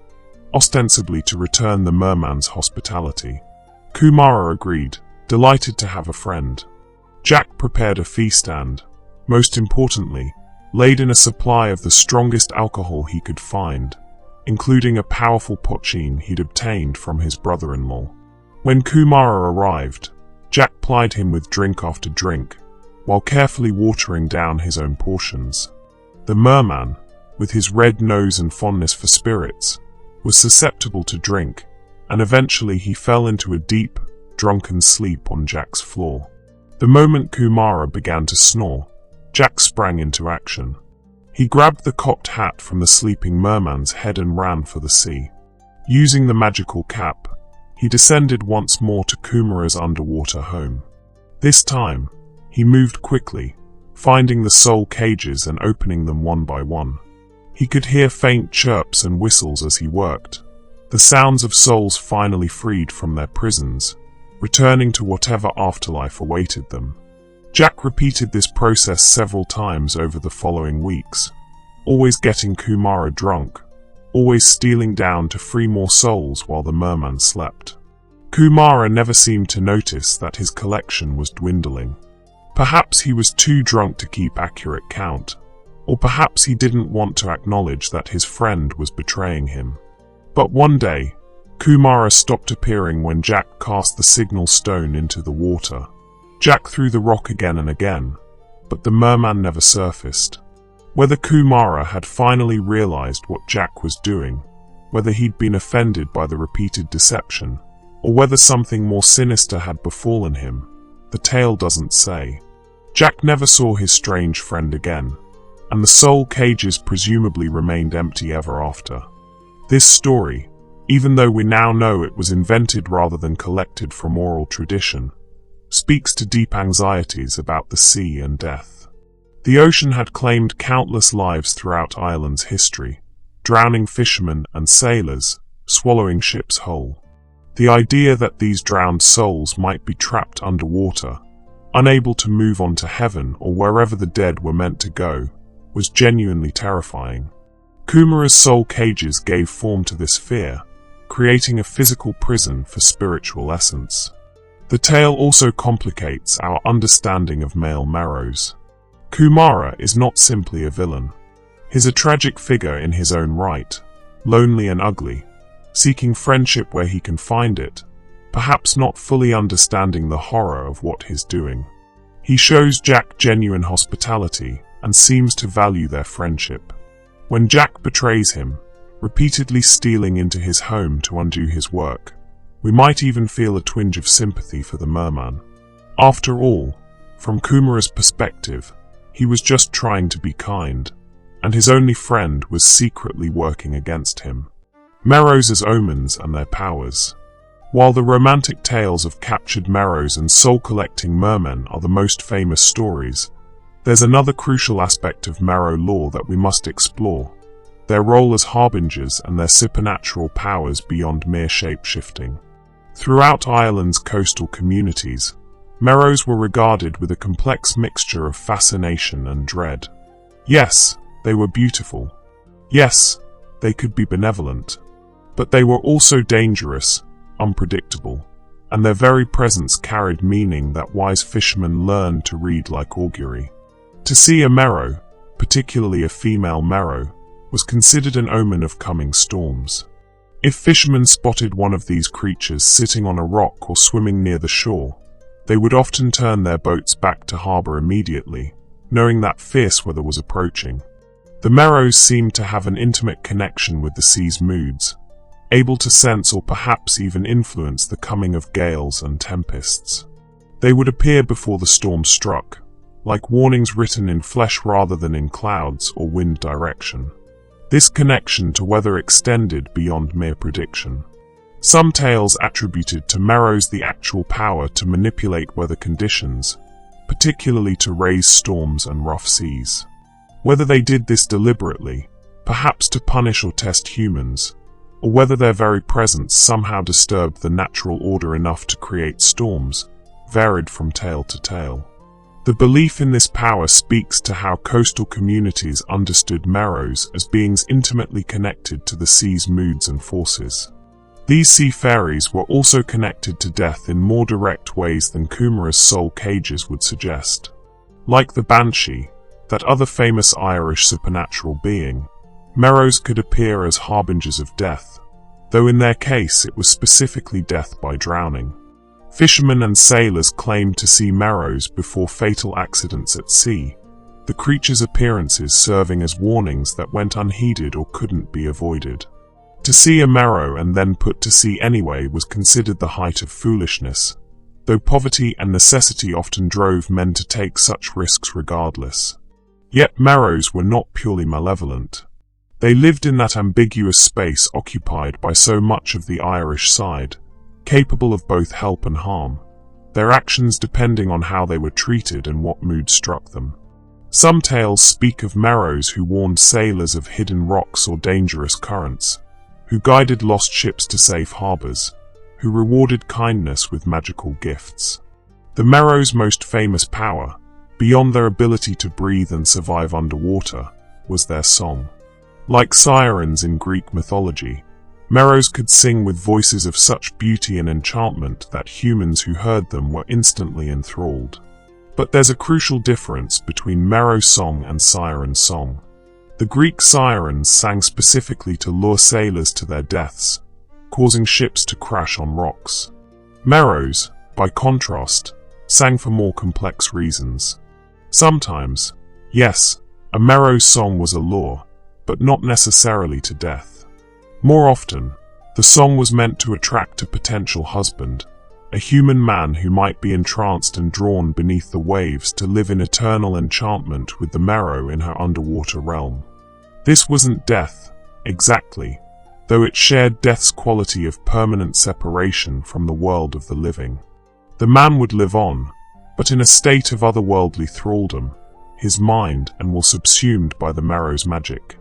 ostensibly to return the merman's hospitality. Coomara agreed, delighted to have a friend. Jack prepared a feast and, most importantly, laid in a supply of the strongest alcohol he could find, including a powerful poteen he'd obtained from his brother-in-law. When Coomara arrived, Jack plied him with drink after drink, while carefully watering down his own portions. The merman, with his red nose and fondness for spirits, was susceptible to drink, and eventually he fell into a deep, drunken sleep on Jack's floor. The moment Coomara began to snore, Jack sprang into action. He grabbed the cocked hat from the sleeping merman's head and ran for the sea. Using the magical cap, he descended once more to Coomara's underwater home. This time, he moved quickly, finding the soul cages and opening them one by one. He could hear faint chirps and whistles as he worked, the sounds of souls finally freed from their prisons, returning to whatever afterlife awaited them. Jack repeated this process several times over the following weeks, always getting Coomara drunk, always stealing down to free more souls while the merman slept. Coomara never seemed to notice that his collection was dwindling. Perhaps he was too drunk to keep accurate count, or perhaps he didn't want to acknowledge that his friend was betraying him. But one day, Coomara stopped appearing when Jack cast the signal stone into the water. Jack threw the rock again and again, but the merman never surfaced. Whether Coomara had finally realized what Jack was doing, whether he'd been offended by the repeated deception, or whether something more sinister had befallen him, the tale doesn't say. Jack never saw his strange friend again, and the soul cages presumably remained empty ever after. This story, even though we now know it was invented rather than collected from oral tradition, speaks to deep anxieties about the sea and death. The ocean had claimed countless lives throughout Ireland's history, drowning fishermen and sailors, swallowing ships whole. The idea that these drowned souls might be trapped underwater, unable to move on to heaven or wherever the dead were meant to go, was genuinely terrifying. Coomara's soul cages gave form to this fear, creating a physical prison for spiritual essence. The tale also complicates our understanding of male Merrows. Coomara is not simply a villain. He's a tragic figure in his own right, lonely and ugly, seeking friendship where he can find it, perhaps not fully understanding the horror of what he's doing. He shows Jack genuine hospitality and seems to value their friendship. When Jack betrays him, repeatedly stealing into his home to undo his work, we might even feel a twinge of sympathy for the merman. After all, from Coomara's perspective, he was just trying to be kind, and his only friend was secretly working against him. Merrows as omens and their powers. While the romantic tales of captured Merrows and soul-collecting mermen are the most famous stories, there's another crucial aspect of Merrow lore that we must explore: their role as harbingers and their supernatural powers beyond mere shape-shifting. Throughout Ireland's coastal communities, Merrows were regarded with a complex mixture of fascination and dread. Yes, they were beautiful. Yes, they could be benevolent. But they were also dangerous, unpredictable, and their very presence carried meaning that wise fishermen learned to read like augury. To see a Merrow, particularly a female Merrow, was considered an omen of coming storms. If fishermen spotted one of these creatures sitting on a rock or swimming near the shore, they would often turn their boats back to harbour immediately, knowing that fierce weather was approaching. The Merrows seemed to have an intimate connection with the sea's moods, able to sense or perhaps even influence the coming of gales and tempests. They would appear before the storm struck, like warnings written in flesh rather than in clouds or wind direction. This connection to weather extended beyond mere prediction. Some tales attributed to Merrows the actual power to manipulate weather conditions, particularly to raise storms and rough seas. Whether they did this deliberately, perhaps to punish or test humans, or whether their very presence somehow disturbed the natural order enough to create storms, varied from tale to tale. The belief in this power speaks to how coastal communities understood Merrows as beings intimately connected to the sea's moods and forces. These sea fairies were also connected to death in more direct ways than Coomara's soul cages would suggest. Like the Banshee, that other famous Irish supernatural being, Merrows could appear as harbingers of death, though in their case it was specifically death by drowning. Fishermen and sailors claimed to see Merrows before fatal accidents at sea, the creature's appearances serving as warnings that went unheeded or couldn't be avoided. To see a Merrow and then put to sea anyway was considered the height of foolishness, though poverty and necessity often drove men to take such risks regardless. Yet Merrows were not purely malevolent. They lived in that ambiguous space occupied by so much of the Irish side, capable of both help and harm, their actions depending on how they were treated and what mood struck them. Some tales speak of Merrows who warned sailors of hidden rocks or dangerous currents, who guided lost ships to safe harbors, who rewarded kindness with magical gifts. The Merrows' most famous power, beyond their ability to breathe and survive underwater, was their song. Like sirens in Greek mythology, Merrows could sing with voices of such beauty and enchantment that humans who heard them were instantly enthralled. But there's a crucial difference between Merrow song and siren song. The Greek sirens sang specifically to lure sailors to their deaths, causing ships to crash on rocks. Merrows, by contrast, sang for more complex reasons. Sometimes, yes, a Merrow song was a lure, but not necessarily to death. More often, the song was meant to attract a potential husband, a human man who might be entranced and drawn beneath the waves to live in eternal enchantment with the Merrow in her underwater realm. This wasn't death, exactly, though it shared death's quality of permanent separation from the world of the living. The man would live on, but in a state of otherworldly thraldom, his mind and was subsumed by the Merrow's magic.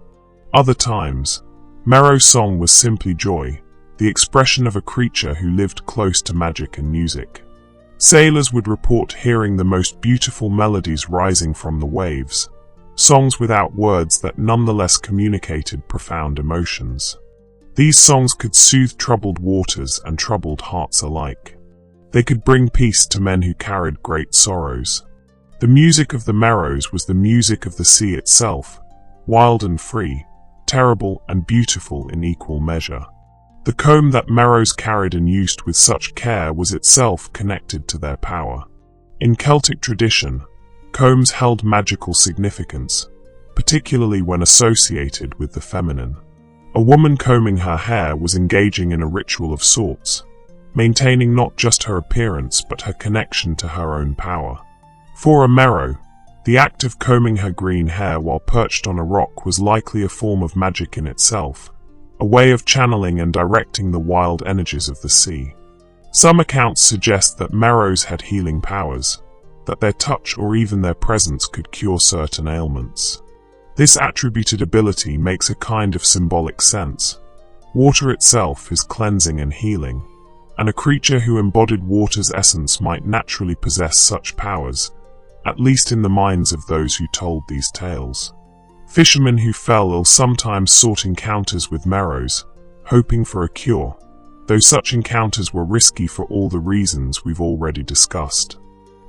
Other times, Merrow's song was simply joy, the expression of a creature who lived close to magic and music. Sailors would report hearing the most beautiful melodies rising from the waves, songs without words that nonetheless communicated profound emotions. These songs could soothe troubled waters and troubled hearts alike. They could bring peace to men who carried great sorrows. The music of the Merrows was the music of the sea itself, wild and free, terrible and beautiful in equal measure. The comb that Merrows carried and used with such care was itself connected to their power. In Celtic tradition, combs held magical significance, particularly when associated with the feminine. A woman combing her hair was engaging in a ritual of sorts, maintaining not just her appearance but her connection to her own power. For a Merrow, the act of combing her green hair while perched on a rock was likely a form of magic in itself, a way of channeling and directing the wild energies of the sea. Some accounts suggest that Merrows had healing powers, that their touch or even their presence could cure certain ailments. This attributed ability makes a kind of symbolic sense. Water itself is cleansing and healing, and a creature who embodied water's essence might naturally possess such powers, at least in the minds of those who told these tales. Fishermen who fell ill sometimes sought encounters with Merrows, hoping for a cure, though such encounters were risky for all the reasons we've already discussed.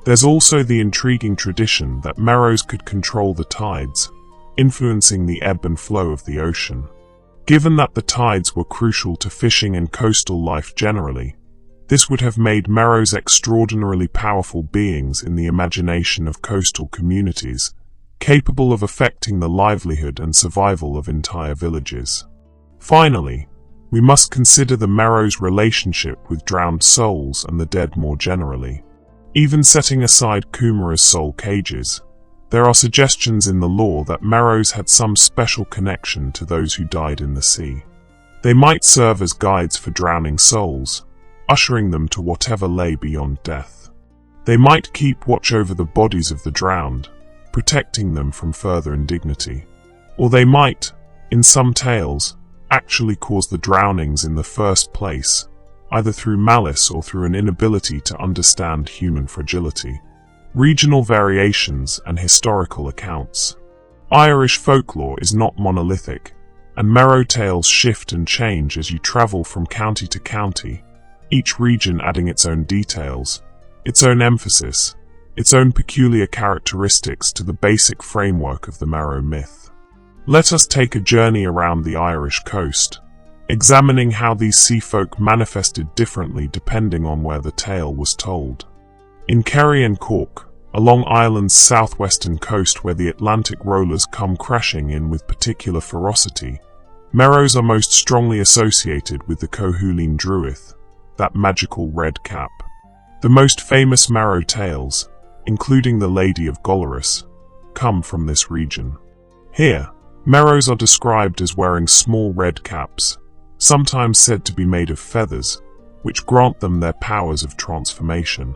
There's also the intriguing tradition that Merrows could control the tides, influencing the ebb and flow of the ocean. Given that the tides were crucial to fishing and coastal life generally, this would have made Merrows extraordinarily powerful beings in the imagination of coastal communities, capable of affecting the livelihood and survival of entire villages. Finally, we must consider the Merrows' relationship with drowned souls and the dead more generally. Even setting aside Coomara's soul cages, there are suggestions in the lore that Merrows had some special connection to those who died in the sea. They might serve as guides for drowning souls, ushering them to whatever lay beyond death. They might keep watch over the bodies of the drowned, protecting them from further indignity. Or they might, in some tales, actually cause the drownings in the first place, either through malice or through an inability to understand human fragility. Regional variations and historical accounts. Irish folklore is not monolithic, and Merrow tales shift and change as you travel from county to county, each region adding its own details, its own emphasis, its own peculiar characteristics to the basic framework of the Merrow myth. Let us take a journey around the Irish coast, examining how these sea folk manifested differently depending on where the tale was told. In Kerry and Cork, along Ireland's southwestern coast where the Atlantic rollers come crashing in with particular ferocity, Merrows are most strongly associated with the cohuleen druith, that magical red cap. The most famous Merrow tales, including the Lady of Gollerus, come from this region. Here, Merrows are described as wearing small red caps, sometimes said to be made of feathers, which grant them their powers of transformation.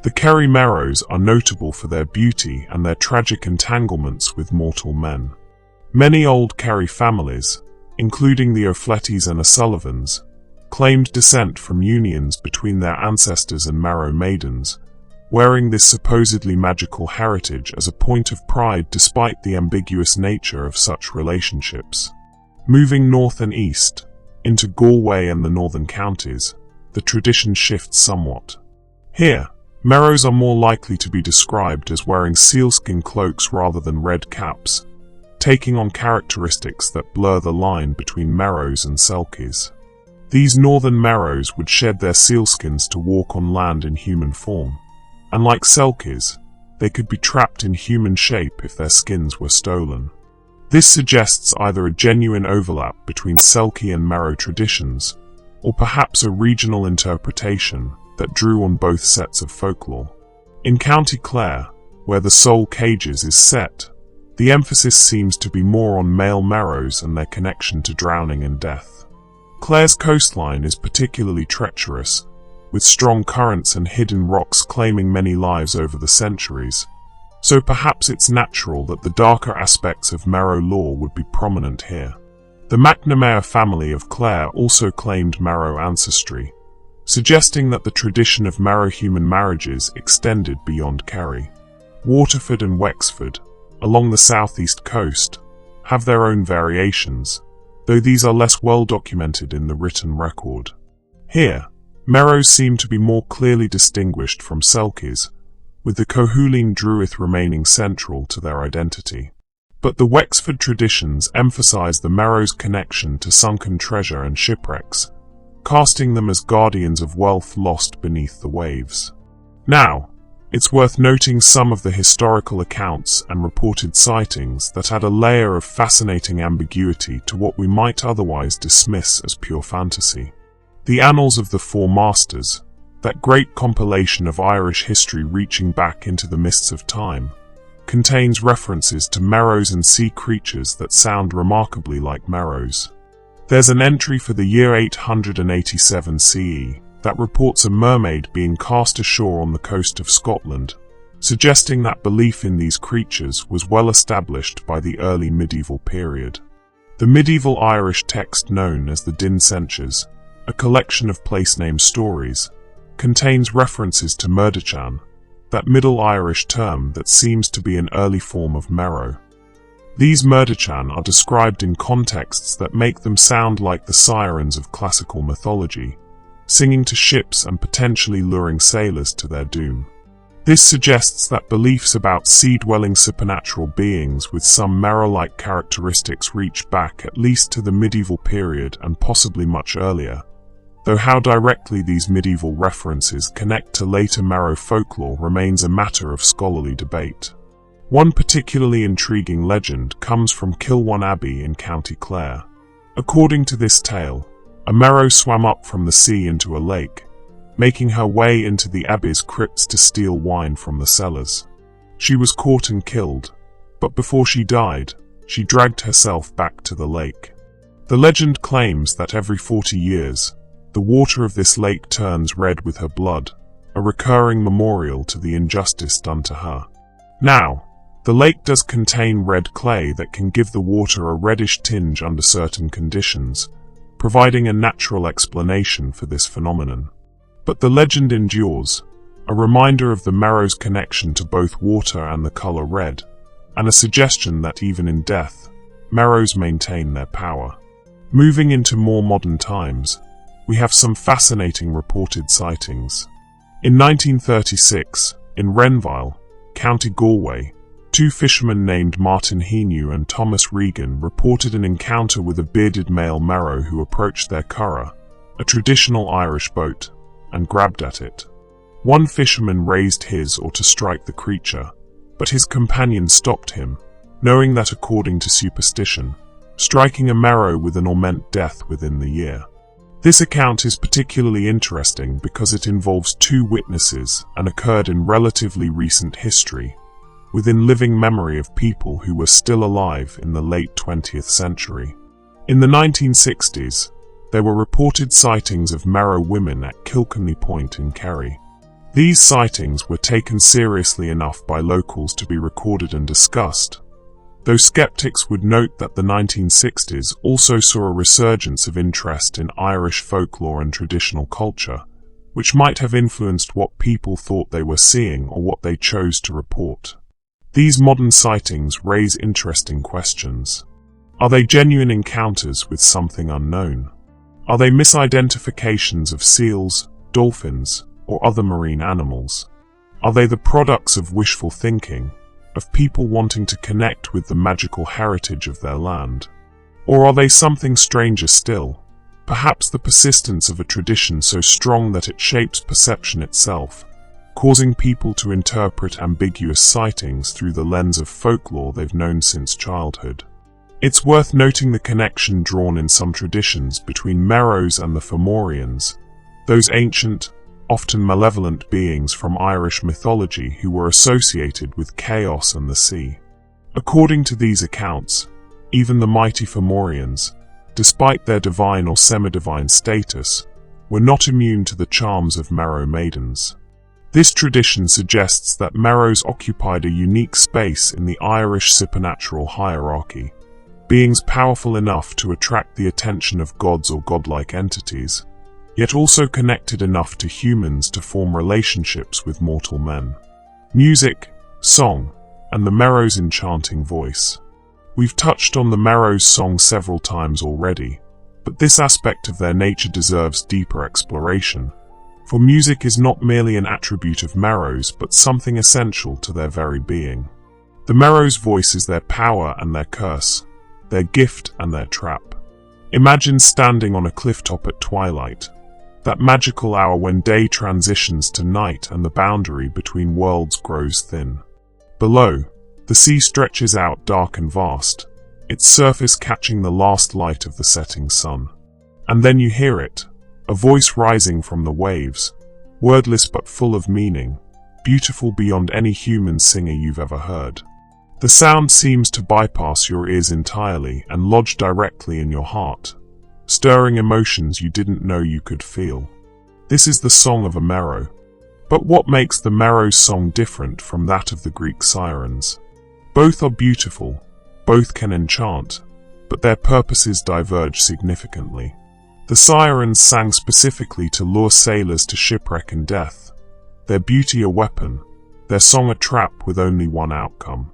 The Kerry Merrows are notable for their beauty and their tragic entanglements with mortal men. Many old Kerry families, including the O'Fletties and O'Sullivans, claimed descent from unions between their ancestors and Merrow maidens, wearing this supposedly magical heritage as a point of pride despite the ambiguous nature of such relationships. Moving north and east, into Galway and the northern counties, the tradition shifts somewhat. Here, Merrows are more likely to be described as wearing sealskin cloaks rather than red caps, taking on characteristics that blur the line between Merrows and selkies. These northern Merrows would shed their sealskins to walk on land in human form, and like selkies, they could be trapped in human shape if their skins were stolen. This suggests either a genuine overlap between Selkie and Merrow traditions, or perhaps a regional interpretation that drew on both sets of folklore. In County Clare, where the Soul Cages is set, the emphasis seems to be more on male Merrows and their connection to drowning and death. Clare's coastline is particularly treacherous, with strong currents and hidden rocks claiming many lives over the centuries, so perhaps it's natural that the darker aspects of Merrow lore would be prominent here. The McNamara family of Clare also claimed Merrow ancestry, suggesting that the tradition of Merrow human marriages extended beyond Kerry. Waterford and Wexford, along the southeast coast, have their own variations, though these are less well documented in the written record. Here, Merrows seem to be more clearly distinguished from selkies, with the cohuleen druith remaining central to their identity. But the Wexford traditions emphasize the Merrows' connection to sunken treasure and shipwrecks, casting them as guardians of wealth lost beneath the waves. Now, it's worth noting some of the historical accounts and reported sightings that add a layer of fascinating ambiguity to what we might otherwise dismiss as pure fantasy. The Annals of the Four Masters, that great compilation of Irish history reaching back into the mists of time, contains references to Merrows and sea creatures that sound remarkably like Merrows. There's an entry for the year 887 CE that reports a mermaid being cast ashore on the coast of Scotland, suggesting that belief in these creatures was well established by the early medieval period. The medieval Irish text known as the Din Censures, a collection of place name stories, contains references to Murdachan, that Middle Irish term that seems to be an early form of Merrow. These Murdachan are described in contexts that make them sound like the sirens of classical mythology, singing to ships and potentially luring sailors to their doom. This suggests that beliefs about sea-dwelling supernatural beings with some Merrow-like characteristics reach back at least to the medieval period and possibly much earlier, though how directly these medieval references connect to later Merrow folklore remains a matter of scholarly debate. One particularly intriguing legend comes from Kilwan Abbey in County Clare. According to this tale, a Merrow swam up from the sea into a lake, making her way into the abbey's crypts to steal wine from the cellars. She was caught and killed, but before she died, she dragged herself back to the lake. The legend claims that every 40 years, the water of this lake turns red with her blood, a recurring memorial to the injustice done to her. Now, the lake does contain red clay that can give the water a reddish tinge under certain conditions, providing a natural explanation for this phenomenon. But the legend endures, a reminder of the Merrow's connection to both water and the color red, and a suggestion that even in death, Merrows maintain their power. Moving into more modern times, we have some fascinating reported sightings. In 1936, in Renville, County Galway, two fishermen named Martin Heanue and Thomas Regan reported an encounter with a bearded male Merrow who approached their curragh, a traditional Irish boat, and grabbed at it. One fisherman raised his oar to strike the creature, but his companion stopped him, knowing that according to superstition, striking a Merrow with an oar meant death within the year. This account is particularly interesting because it involves two witnesses and occurred in relatively recent history, within living memory of people who were still alive in the late 20th century. In the 1960s, there were reported sightings of Merrow women at Kilkenny Point in Kerry. These sightings were taken seriously enough by locals to be recorded and discussed, though skeptics would note that the 1960s also saw a resurgence of interest in Irish folklore and traditional culture, which might have influenced what people thought they were seeing or what they chose to report. These modern sightings raise interesting questions. Are they genuine encounters with something unknown? Are they misidentifications of seals, dolphins, or other marine animals? Are they the products of wishful thinking, of people wanting to connect with the magical heritage of their land? Or are they something stranger still, perhaps the persistence of a tradition so strong that it shapes perception itself, causing people to interpret ambiguous sightings through the lens of folklore they've known since childhood? It's worth noting the connection drawn in some traditions between Merrows and the Fomorians, those ancient, often malevolent beings from Irish mythology who were associated with chaos and the sea. According to these accounts, even the mighty Fomorians, despite their divine or semi-divine status, were not immune to the charms of Merrow maidens. This tradition suggests that Merrows occupied a unique space in the Irish supernatural hierarchy, beings powerful enough to attract the attention of gods or godlike entities, yet also connected enough to humans to form relationships with mortal men. Music, song, and the Merrows' enchanting voice. We've touched on the Merrows' song several times already, but this aspect of their nature deserves deeper exploration, for music is not merely an attribute of Merrows but something essential to their very being. The Merrows' voice is their power and their curse, their gift and their trap. Imagine standing on a clifftop at twilight, that magical hour when day transitions to night and the boundary between worlds grows thin. Below, the sea stretches out dark and vast, its surface catching the last light of the setting sun. And then you hear it, a voice rising from the waves, wordless but full of meaning, beautiful beyond any human singer you've ever heard. The sound seems to bypass your ears entirely and lodge directly in your heart, stirring emotions you didn't know you could feel. This is the song of a Merrow. But what makes the Merrows' song different from that of the Greek sirens? Both are beautiful, both can enchant, but their purposes diverge significantly. The sirens sang specifically to lure sailors to shipwreck and death, their beauty a weapon, their song a trap with only one outcome.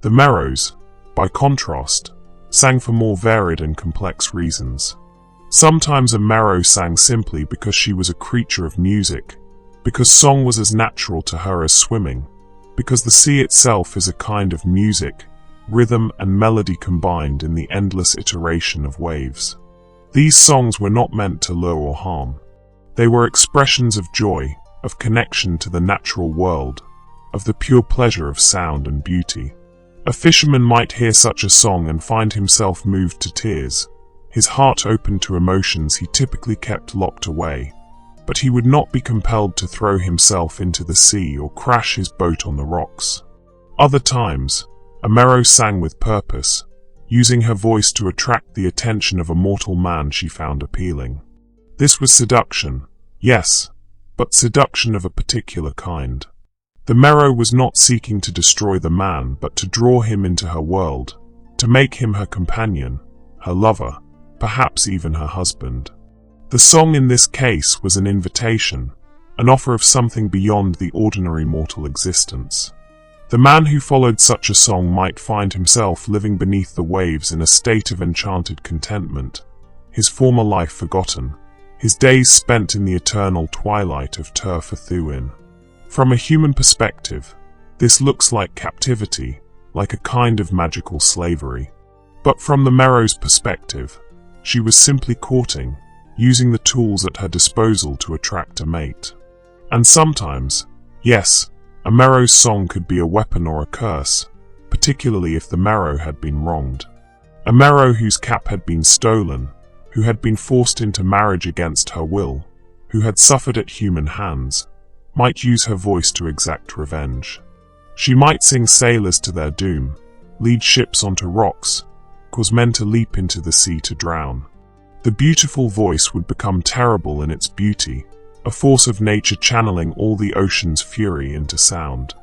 The Merrows, by contrast, sang for more varied and complex reasons. Sometimes a Merrow sang simply because she was a creature of music, because song was as natural to her as swimming, because the sea itself is a kind of music, rhythm and melody combined in the endless iteration of waves. These songs were not meant to lure or harm. They were expressions of joy, of connection to the natural world, of the pure pleasure of sound and beauty. A fisherman might hear such a song and find himself moved to tears, his heart open to emotions he typically kept locked away, but he would not be compelled to throw himself into the sea or crash his boat on the rocks. Other times, a Merrow sang with purpose, using her voice to attract the attention of a mortal man she found appealing. This was seduction, yes, but seduction of a particular kind. The Merrow was not seeking to destroy the man but to draw him into her world, to make him her companion, her lover, perhaps even her husband. The song in this case was an invitation, an offer of something beyond the ordinary mortal existence. The man who followed such a song might find himself living beneath the waves in a state of enchanted contentment, his former life forgotten, his days spent in the eternal twilight of turf for Thuinn. From a human perspective, this looks like captivity, like a kind of magical slavery. But from the Merrow's perspective, she was simply courting, using the tools at her disposal to attract a mate. And sometimes, yes, a Merrow's song could be a weapon or a curse, particularly if the Merrow had been wronged. A Merrow whose cap had been stolen, who had been forced into marriage against her will, who had suffered at human hands, might use her voice to exact revenge. She might sing sailors to their doom, lead ships onto rocks, cause men to leap into the sea to drown. The beautiful voice would become terrible in its beauty, a force of nature channeling all the ocean's fury into sound.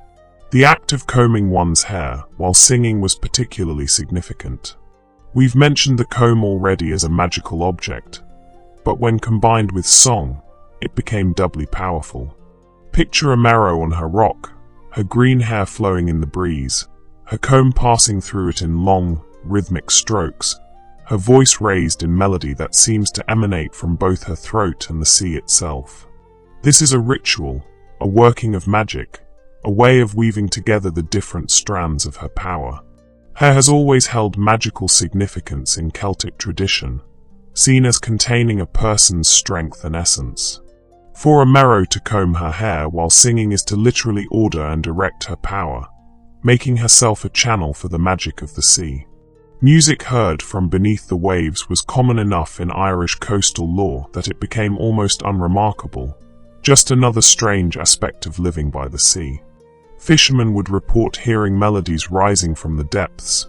The act of combing one's hair while singing was particularly significant. We've mentioned the comb already as a magical object, but when combined with song, it became doubly powerful. Picture a Merrow on her rock, her green hair flowing in the breeze, her comb passing through it in long, rhythmic strokes, her voice raised in melody that seems to emanate from both her throat and the sea itself. This is a ritual, a working of magic, a way of weaving together the different strands of her power. Hair has always held magical significance in Celtic tradition, seen as containing a person's strength and essence. For a Merrow to comb her hair while singing is to literally order and direct her power, making herself a channel for the magic of the sea. Music heard from beneath the waves was common enough in Irish coastal lore that it became almost unremarkable, just another strange aspect of living by the sea. Fishermen would report hearing melodies rising from the depths,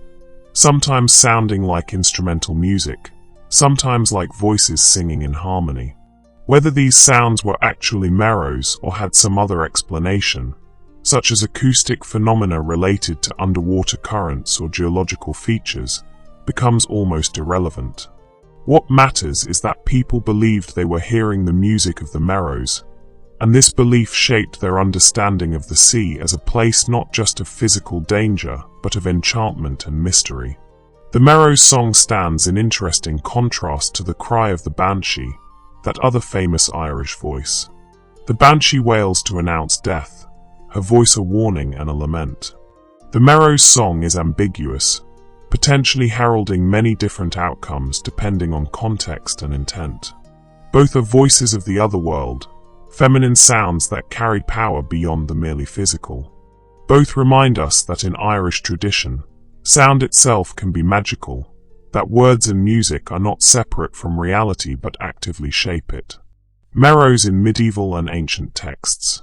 sometimes sounding like instrumental music, sometimes like voices singing in harmony. Whether these sounds were actually Merrows or had some other explanation, such as acoustic phenomena related to underwater currents or geological features, becomes almost irrelevant. What matters is that people believed they were hearing the music of the Merrows, and this belief shaped their understanding of the sea as a place not just of physical danger, but of enchantment and mystery. The Merrows song stands in interesting contrast to the cry of the banshee, that other famous Irish voice. The banshee wails to announce death, her voice a warning and a lament. The Merrows song is ambiguous, potentially heralding many different outcomes depending on context and intent. Both are voices of the other world, feminine sounds that carry power beyond the merely physical. Both remind us that in Irish tradition, sound itself can be magical, that words and music are not separate from reality but actively shape it. Merrows in medieval and ancient texts.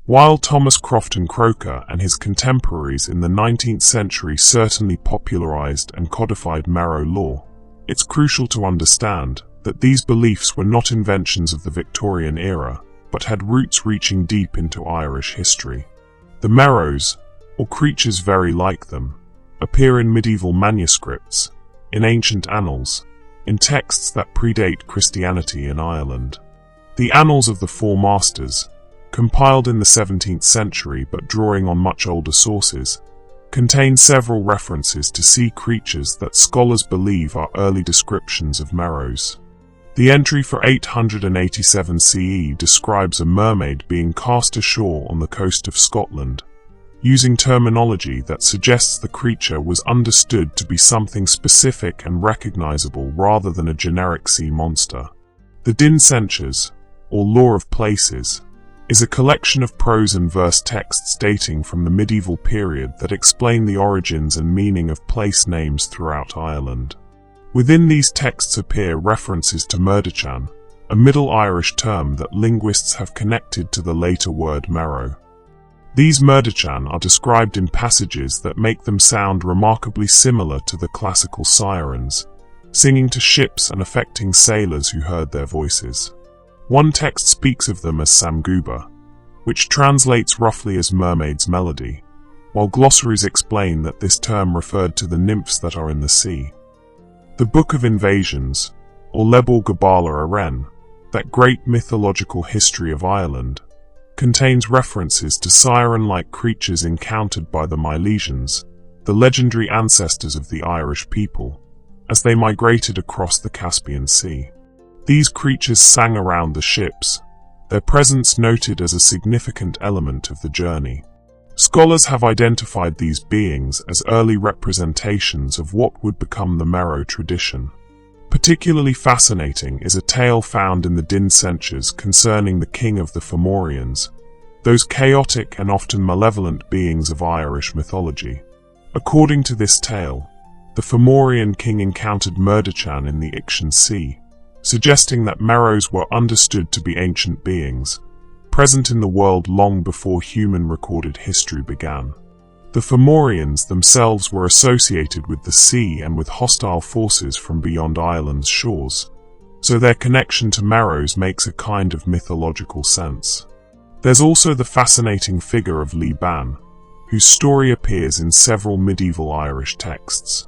While Thomas Crofton Croker and his contemporaries in the 19th century certainly popularized and codified Merrow lore, it's crucial to understand that these beliefs were not inventions of the Victorian era, but had roots reaching deep into Irish history. The Merrows, or creatures very like them, appear in medieval manuscripts, in ancient annals, in texts that predate Christianity in Ireland. The Annals of the Four Masters, compiled in the 17th century but drawing on much older sources, contain several references to sea creatures that scholars believe are early descriptions of Merrows. The entry for 887 CE describes a mermaid being cast ashore on the coast of Scotland, using terminology that suggests the creature was understood to be something specific and recognizable rather than a generic sea monster. The Din Censures, or Lore of Places, is a collection of prose and verse texts dating from the medieval period that explain the origins and meaning of place names throughout Ireland. Within these texts appear references to Murdachan, a Middle Irish term that linguists have connected to the later word Merrow. These Murdachan are described in passages that make them sound remarkably similar to the classical sirens, singing to ships and affecting sailors who heard their voices. One text speaks of them as Samguba, which translates roughly as mermaid's melody, while glossaries explain that this term referred to the nymphs that are in the sea. The Book of Invasions, or Lebor Gabala Aren, that great mythological history of Ireland, contains references to siren-like creatures encountered by the Milesians, the legendary ancestors of the Irish people, as they migrated across the Caspian Sea. These creatures sang around the ships, their presence noted as a significant element of the journey. Scholars have identified these beings as early representations of what would become the Merrow tradition. Particularly fascinating is a tale found in the Din Censures concerning the king of the Fomorians, those chaotic and often malevolent beings of Irish mythology. According to this tale, the Fomorian king encountered Murdachan in the Ixian Sea, suggesting that Merrows were understood to be ancient beings, present in the world long before human recorded history began. The Fomorians themselves were associated with the sea and with hostile forces from beyond Ireland's shores, so their connection to Merrows makes a kind of mythological sense. There's also the fascinating figure of Liban, whose story appears in several medieval Irish texts.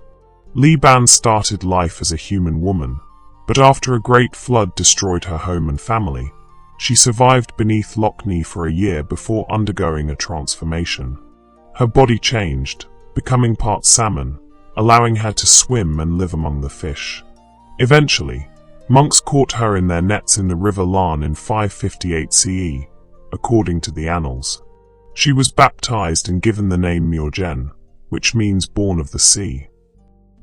Liban started life as a human woman, but after a great flood destroyed her home and family, she survived beneath Loch Ness for a year before undergoing a transformation. Her body changed, becoming part salmon, allowing her to swim and live among the fish. Eventually, monks caught her in their nets in the River Larne in 558 CE, according to the Annals. She was baptized and given the name Muirgen, which means born of the sea.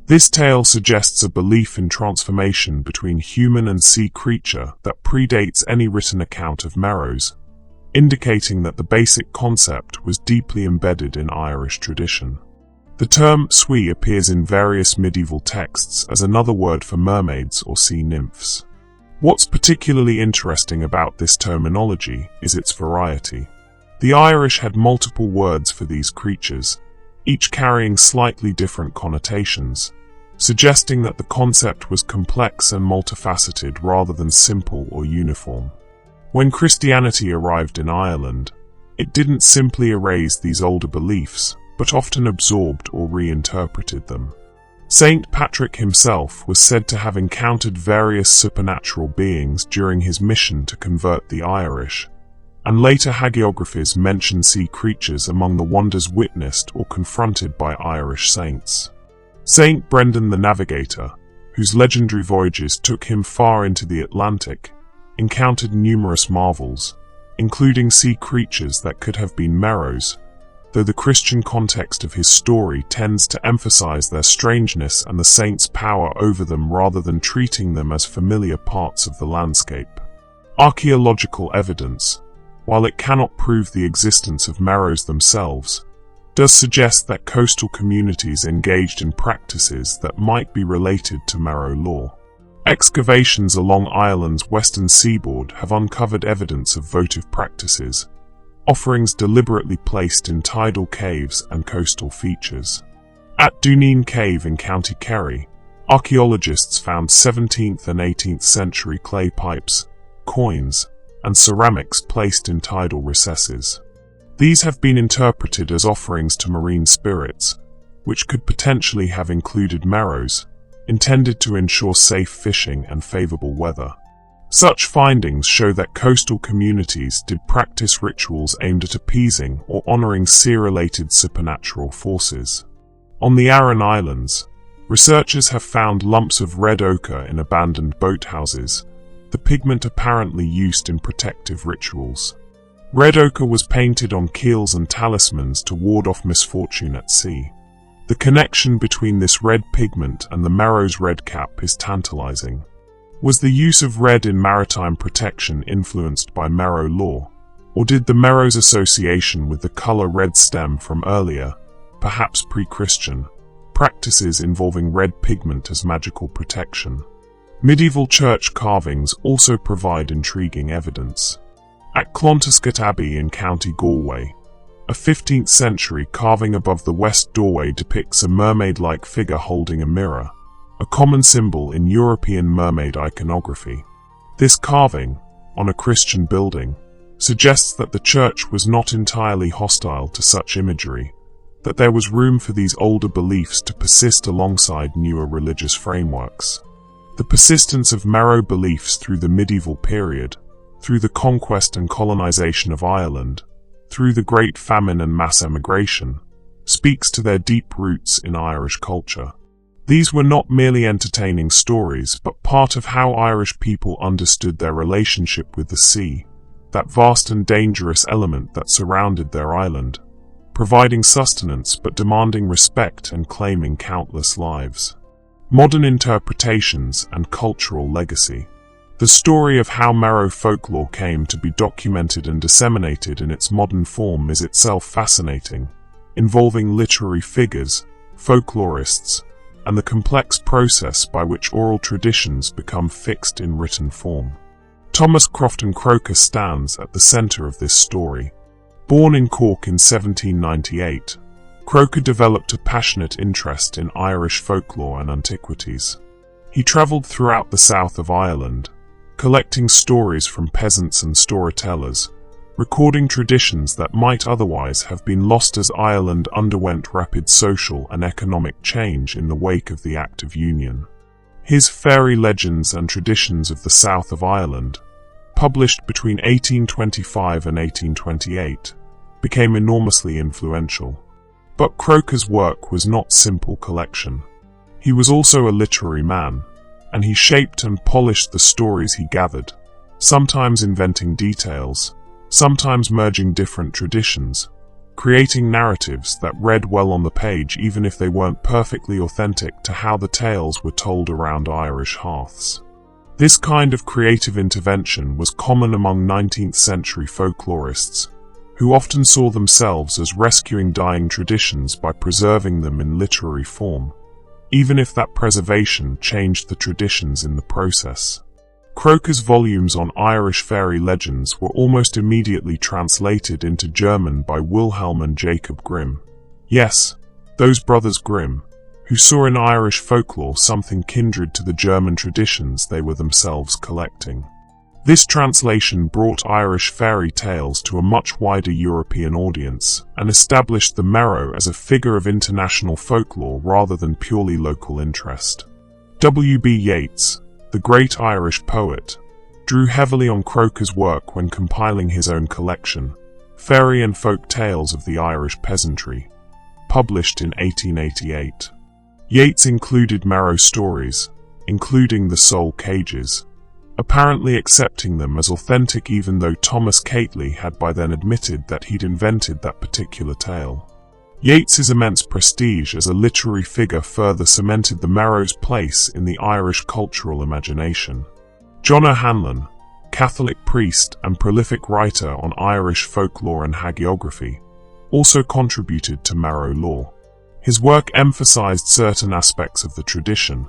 This tale suggests a belief in transformation between human and sea creature that predates any written account of Merrows, indicating that the basic concept was deeply embedded in Irish tradition. The term swi appears in various medieval texts as another word for mermaids or sea nymphs. What's particularly interesting about this terminology is its variety. The Irish had multiple words for these creatures, each carrying slightly different connotations, suggesting that the concept was complex and multifaceted rather than simple or uniform. When Christianity arrived in Ireland, it didn't simply erase these older beliefs, but often absorbed or reinterpreted them. Saint Patrick himself was said to have encountered various supernatural beings during his mission to convert the Irish, and later hagiographies mention sea creatures among the wonders witnessed or confronted by Irish saints. Saint Brendan the Navigator, whose legendary voyages took him far into the Atlantic, encountered numerous marvels, including sea creatures that could have been Merrows, though the Christian context of his story tends to emphasize their strangeness and the saint's power over them rather than treating them as familiar parts of the landscape. Archaeological evidence, while it cannot prove the existence of Merrows themselves, does suggest that coastal communities engaged in practices that might be related to Merrow lore. Excavations along Ireland's western seaboard have uncovered evidence of votive practices, offerings deliberately placed in tidal caves and coastal features. At Dooneen Cave in County Kerry, archaeologists found 17th and 18th century clay pipes, coins, and ceramics placed in tidal recesses. These have been interpreted as offerings to marine spirits, which could potentially have included Merrows, intended to ensure safe fishing and favorable weather. Such findings show that coastal communities did practice rituals aimed at appeasing or honoring sea-related supernatural forces. On the Aran Islands, researchers have found lumps of red ochre in abandoned boathouses, the pigment apparently used in protective rituals. Red ochre was painted on keels and talismans to ward off misfortune at sea. The connection between this red pigment and the Merrows red cap is tantalizing. Was the use of red in maritime protection influenced by Merrow lore, or did the Merrows association with the color red stem from earlier, perhaps pre-Christian, practices involving red pigment as magical protection? Medieval church carvings also provide intriguing evidence. At Clontasket Abbey in County Galway, a 15th century carving above the west doorway depicts a mermaid-like figure holding a mirror, a common symbol in European mermaid iconography. This carving, on a Christian building, suggests that the church was not entirely hostile to such imagery, that there was room for these older beliefs to persist alongside newer religious frameworks. The persistence of Merrow beliefs through the medieval period, through the conquest and colonization of Ireland, through the Great Famine and mass emigration, speaks to their deep roots in Irish culture. These were not merely entertaining stories, but part of how Irish people understood their relationship with the sea, that vast and dangerous element that surrounded their island, providing sustenance but demanding respect and claiming countless lives. Modern interpretations and cultural legacy. The story of how Merrow folklore came to be documented and disseminated in its modern form is itself fascinating, involving literary figures, folklorists, and the complex process by which oral traditions become fixed in written form. Thomas Crofton Croker stands at the centre of this story. Born in Cork in 1798, Croker developed a passionate interest in Irish folklore and antiquities. He travelled throughout the south of Ireland, collecting stories from peasants and storytellers, recording traditions that might otherwise have been lost as Ireland underwent rapid social and economic change in the wake of the Act of Union. His Fairy Legends and Traditions of the South of Ireland, published between 1825 and 1828, became enormously influential. But Croker's work was not simple collection. He was also a literary man, and he shaped and polished the stories he gathered, sometimes inventing details, sometimes merging different traditions, creating narratives that read well on the page even if they weren't perfectly authentic to how the tales were told around Irish hearths. This kind of creative intervention was common among 19th century folklorists, who often saw themselves as rescuing dying traditions by preserving them in literary form, even if that preservation changed the traditions in the process. Croker's volumes on Irish fairy legends were almost immediately translated into German by Wilhelm and Jacob Grimm. Yes, those brothers Grimm, who saw in Irish folklore something kindred to the German traditions they were themselves collecting. This translation brought Irish fairy tales to a much wider European audience and established the Merrow as a figure of international folklore rather than purely local interest. W.B. Yeats, the great Irish poet, drew heavily on Croker's work when compiling his own collection, Fairy and Folk Tales of the Irish Peasantry, published in 1888. Yeats included Merrow stories, including the soul cages, apparently accepting them as authentic even though Thomas Cately had by then admitted that he'd invented that particular tale. Yeats's immense prestige as a literary figure further cemented the Merrow's place in the Irish cultural imagination. John O'Hanlon, Catholic priest and prolific writer on Irish folklore and hagiography, also contributed to Merrow lore. His work emphasized certain aspects of the tradition,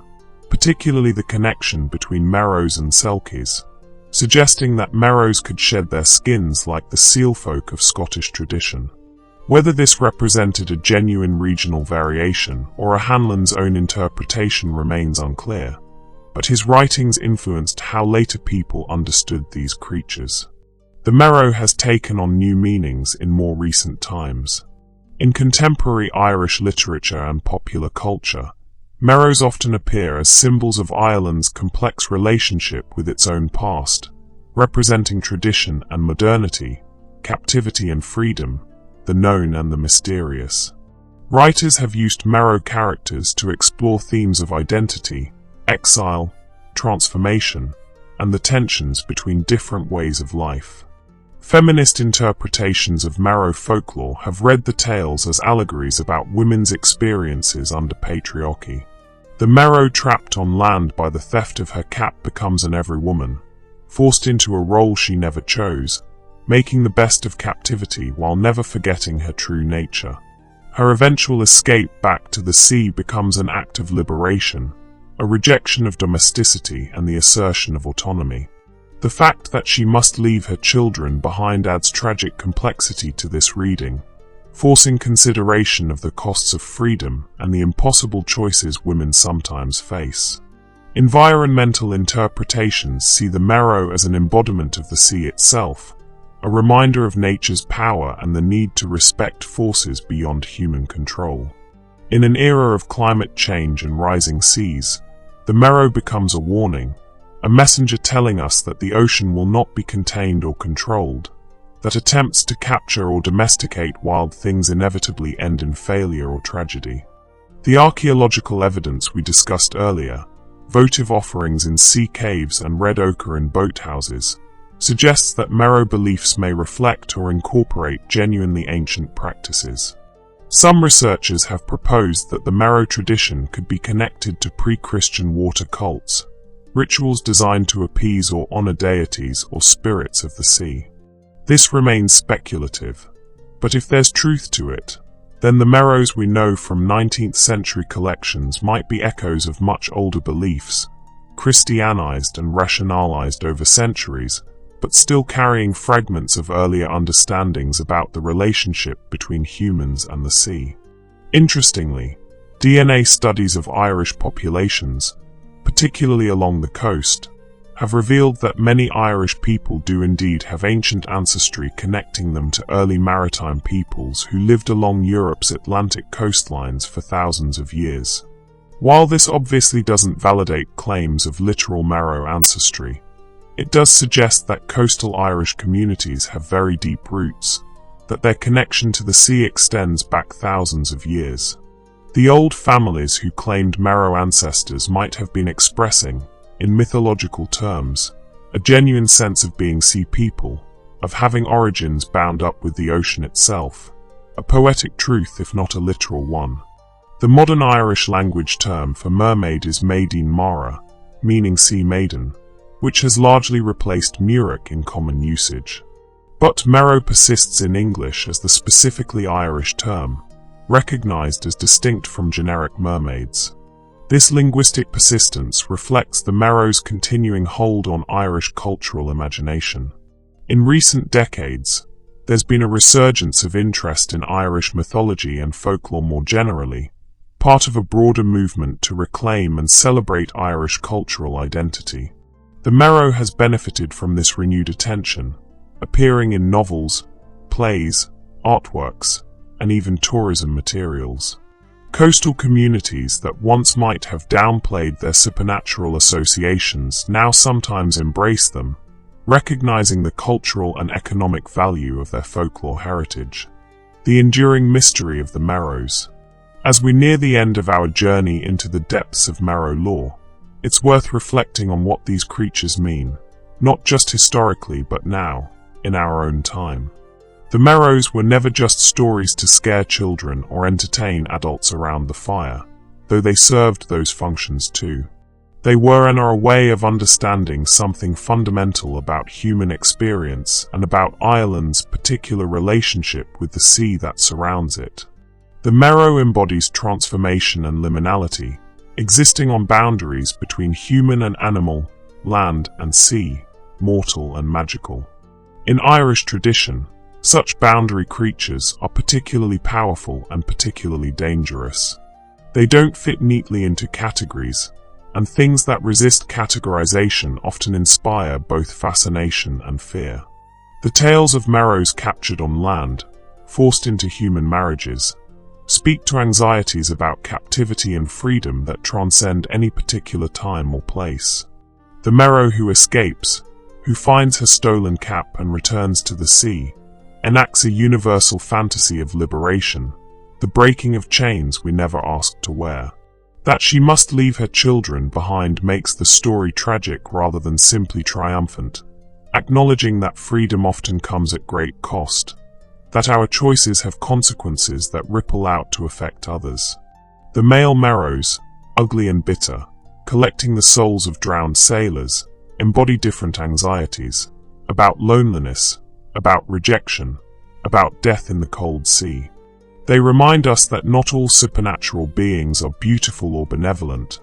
particularly the connection between Merrows and selkies, suggesting that Merrows could shed their skins like the seal folk of Scottish tradition. Whether this represented a genuine regional variation or a Hanlon's own interpretation remains unclear, but his writings influenced how later people understood these creatures. The Merrow has taken on new meanings in more recent times. In contemporary Irish literature and popular culture, Merrows often appear as symbols of Ireland's complex relationship with its own past, representing tradition and modernity, captivity and freedom, the known and the mysterious. Writers have used Merrow characters to explore themes of identity, exile, transformation, and the tensions between different ways of life. Feminist interpretations of Merrow folklore have read the tales as allegories about women's experiences under patriarchy. The Merrow trapped on land by the theft of her cap becomes an every woman, forced into a role she never chose, making the best of captivity while never forgetting her true nature. Her eventual escape back to the sea becomes an act of liberation, a rejection of domesticity and the assertion of autonomy. The fact that she must leave her children behind adds tragic complexity to this reading, forcing consideration of the costs of freedom and the impossible choices women sometimes face. Environmental interpretations see the Merrow as an embodiment of the sea itself, a reminder of nature's power and the need to respect forces beyond human control. In an era of climate change and rising seas, the Merrow becomes a warning, a messenger telling us that the ocean will not be contained or controlled, that attempts to capture or domesticate wild things inevitably end in failure or tragedy. The archaeological evidence we discussed earlier, votive offerings in sea caves and red ochre in boathouses, suggests that Merrow beliefs may reflect or incorporate genuinely ancient practices. Some researchers have proposed that the Merrow tradition could be connected to pre-Christian water cults, rituals designed to appease or honor deities or spirits of the sea. This remains speculative, but if there's truth to it, then the Merrows we know from 19th century collections might be echoes of much older beliefs, Christianized and rationalized over centuries, but still carrying fragments of earlier understandings about the relationship between humans and the sea. Interestingly, DNA studies of Irish populations, particularly along the coast, have revealed that many Irish people do indeed have ancient ancestry connecting them to early maritime peoples who lived along Europe's Atlantic coastlines for thousands of years. While this obviously doesn't validate claims of literal Merrow ancestry, it does suggest that coastal Irish communities have very deep roots, that their connection to the sea extends back thousands of years. The old families who claimed Merrow ancestors might have been expressing, in mythological terms, a genuine sense of being sea people, of having origins bound up with the ocean itself, a poetic truth if not a literal one. The modern Irish language term for mermaid is Maideen Mara, meaning sea maiden, which has largely replaced Muireach in common usage. But Merrow persists in English as the specifically Irish term, recognized as distinct from generic mermaids. This linguistic persistence reflects the Merrows' continuing hold on Irish cultural imagination. In recent decades, there's been a resurgence of interest in Irish mythology and folklore more generally, part of a broader movement to reclaim and celebrate Irish cultural identity. The Merrow has benefited from this renewed attention, appearing in novels, plays, artworks, and even tourism materials. Coastal communities that once might have downplayed their supernatural associations now sometimes embrace them, recognizing the cultural and economic value of their folklore heritage. The enduring mystery of the Merrows. As we near the end of our journey into the depths of Merrow lore, it's worth reflecting on what these creatures mean, not just historically but now, in our own time. The Merrows were never just stories to scare children or entertain adults around the fire, though they served those functions too. They were and are a way of understanding something fundamental about human experience and about Ireland's particular relationship with the sea that surrounds it. The Merrow embodies transformation and liminality, existing on boundaries between human and animal, land and sea, mortal and magical. In Irish tradition, such boundary creatures are particularly powerful and particularly dangerous. They don't fit neatly into categories, and things that resist categorization often inspire both fascination and fear. The tales of Merrows captured on land, forced into human marriages, speak to anxieties about captivity and freedom that transcend any particular time or place. The Merrow who escapes, who finds her stolen cap and returns to the sea, enacts a universal fantasy of liberation, the breaking of chains we never asked to wear. That she must leave her children behind makes the story tragic rather than simply triumphant, acknowledging that freedom often comes at great cost, that our choices have consequences that ripple out to affect others. The male Merrows, ugly and bitter, collecting the souls of drowned sailors, embody different anxieties, about loneliness, about rejection, about death in the cold sea. They remind us that not all supernatural beings are beautiful or benevolent,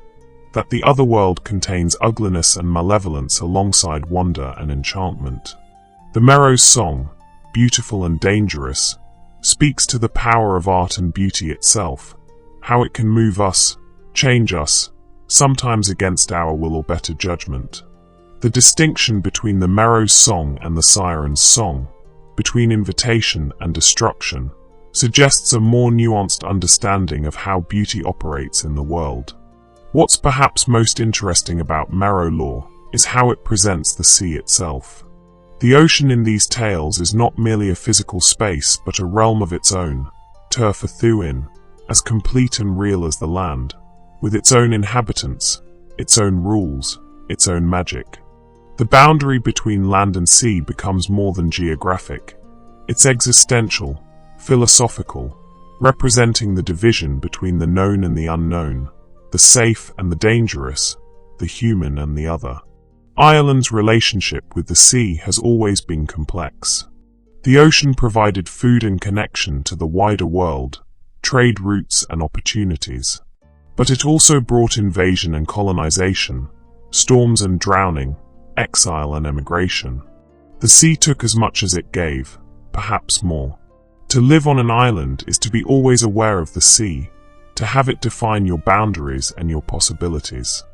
that the other world contains ugliness and malevolence alongside wonder and enchantment. The Merrow's song, beautiful and dangerous, speaks to the power of art and beauty itself, how it can move us, change us, sometimes against our will or better judgment. The distinction between the Merrow's song and the sirens' song, between invitation and destruction, suggests a more nuanced understanding of how beauty operates in the world. What's perhaps most interesting about Merrow lore is how it presents the sea itself. The ocean in these tales is not merely a physical space but a realm of its own, turf for Thuinn, as complete and real as the land, with its own inhabitants, its own rules, its own magic. The boundary between land and sea becomes more than geographic. It's existential, philosophical, representing the division between the known and the unknown, the safe and the dangerous, the human and the other. Ireland's relationship with the sea has always been complex. The ocean provided food and connection to the wider world, trade routes and opportunities. But it also brought invasion and colonization, storms and drowning, exile and emigration. The sea took as much as it gave, perhaps more. To live on an island is to be always aware of the sea, to have it define your boundaries and your possibilities.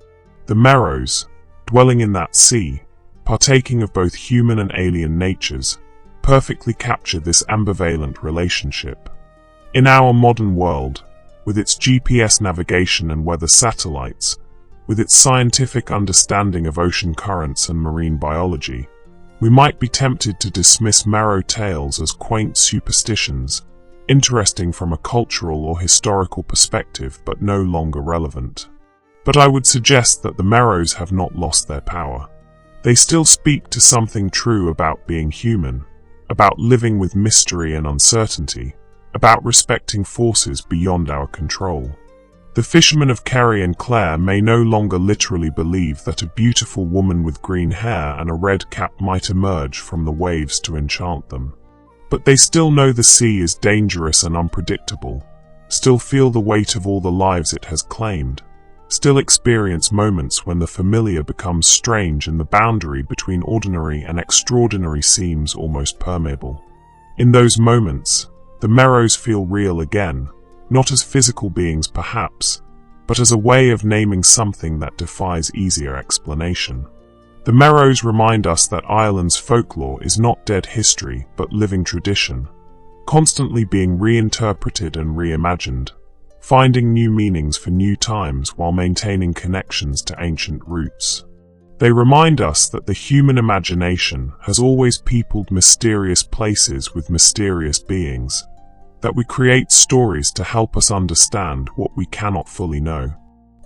The Merrows, dwelling in that sea, partaking of both human and alien natures, perfectly capture this ambivalent relationship. In our modern world, with its GPS navigation and weather satellites, with its scientific understanding of ocean currents and marine biology, we might be tempted to dismiss Merrow tales as quaint superstitions, interesting from a cultural or historical perspective but no longer relevant. But I would suggest that the Merrows have not lost their power. They still speak to something true about being human, about living with mystery and uncertainty, about respecting forces beyond our control. The fishermen of Kerry and Clare may no longer literally believe that a beautiful woman with green hair and a red cap might emerge from the waves to enchant them. But they still know the sea is dangerous and unpredictable, still feel the weight of all the lives it has claimed, still experience moments when the familiar becomes strange and the boundary between ordinary and extraordinary seems almost permeable. In those moments, the Merrows feel real again, not as physical beings perhaps, but as a way of naming something that defies easier explanation. The Merrows remind us that Ireland's folklore is not dead history but living tradition, constantly being reinterpreted and reimagined, finding new meanings for new times while maintaining connections to ancient roots. They remind us that the human imagination has always peopled mysterious places with mysterious beings, that we create stories to help us understand what we cannot fully know.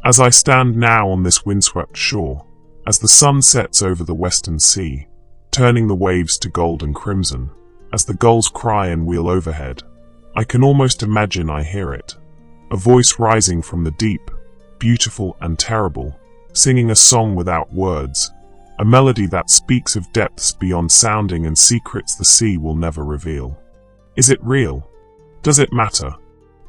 As I stand now on this windswept shore, as the sun sets over the western sea, turning the waves to gold and crimson, as the gulls cry and wheel overhead, I can almost imagine I hear it, a voice rising from the deep, beautiful and terrible, singing a song without words, a melody that speaks of depths beyond sounding and secrets the sea will never reveal. Is it real? Does it matter?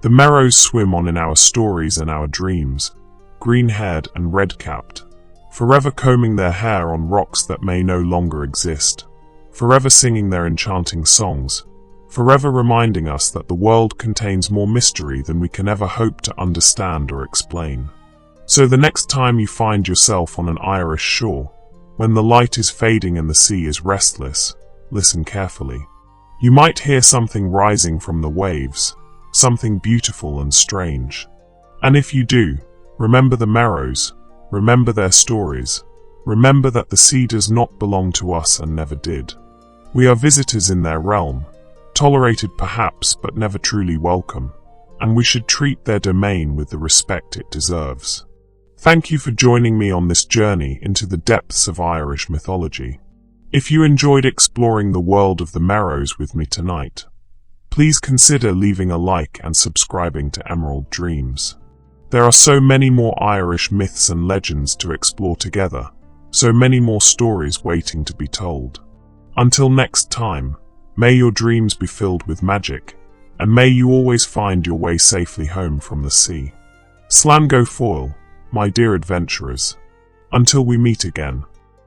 The Merrows swim on in our stories and our dreams, green-haired and red-capped, forever combing their hair on rocks that may no longer exist, forever singing their enchanting songs, forever reminding us that the world contains more mystery than we can ever hope to understand or explain. So the next time you find yourself on an Irish shore, when the light is fading and the sea is restless, listen carefully. You might hear something rising from the waves, something beautiful and strange. And if you do, remember the Merrows, remember their stories, remember that the sea does not belong to us and never did. We are visitors in their realm, tolerated perhaps but never truly welcome, and we should treat their domain with the respect it deserves. Thank you for joining me on this journey into the depths of Irish mythology. If you enjoyed exploring the world of the Merrows with me tonight, please consider leaving a like and subscribing to Emerald Dreams. There are so many more Irish myths and legends to explore together, so many more stories waiting to be told. Until next time, may your dreams be filled with magic, and may you always find your way safely home from the sea. Slán go fóill, my dear adventurers. Until we meet again.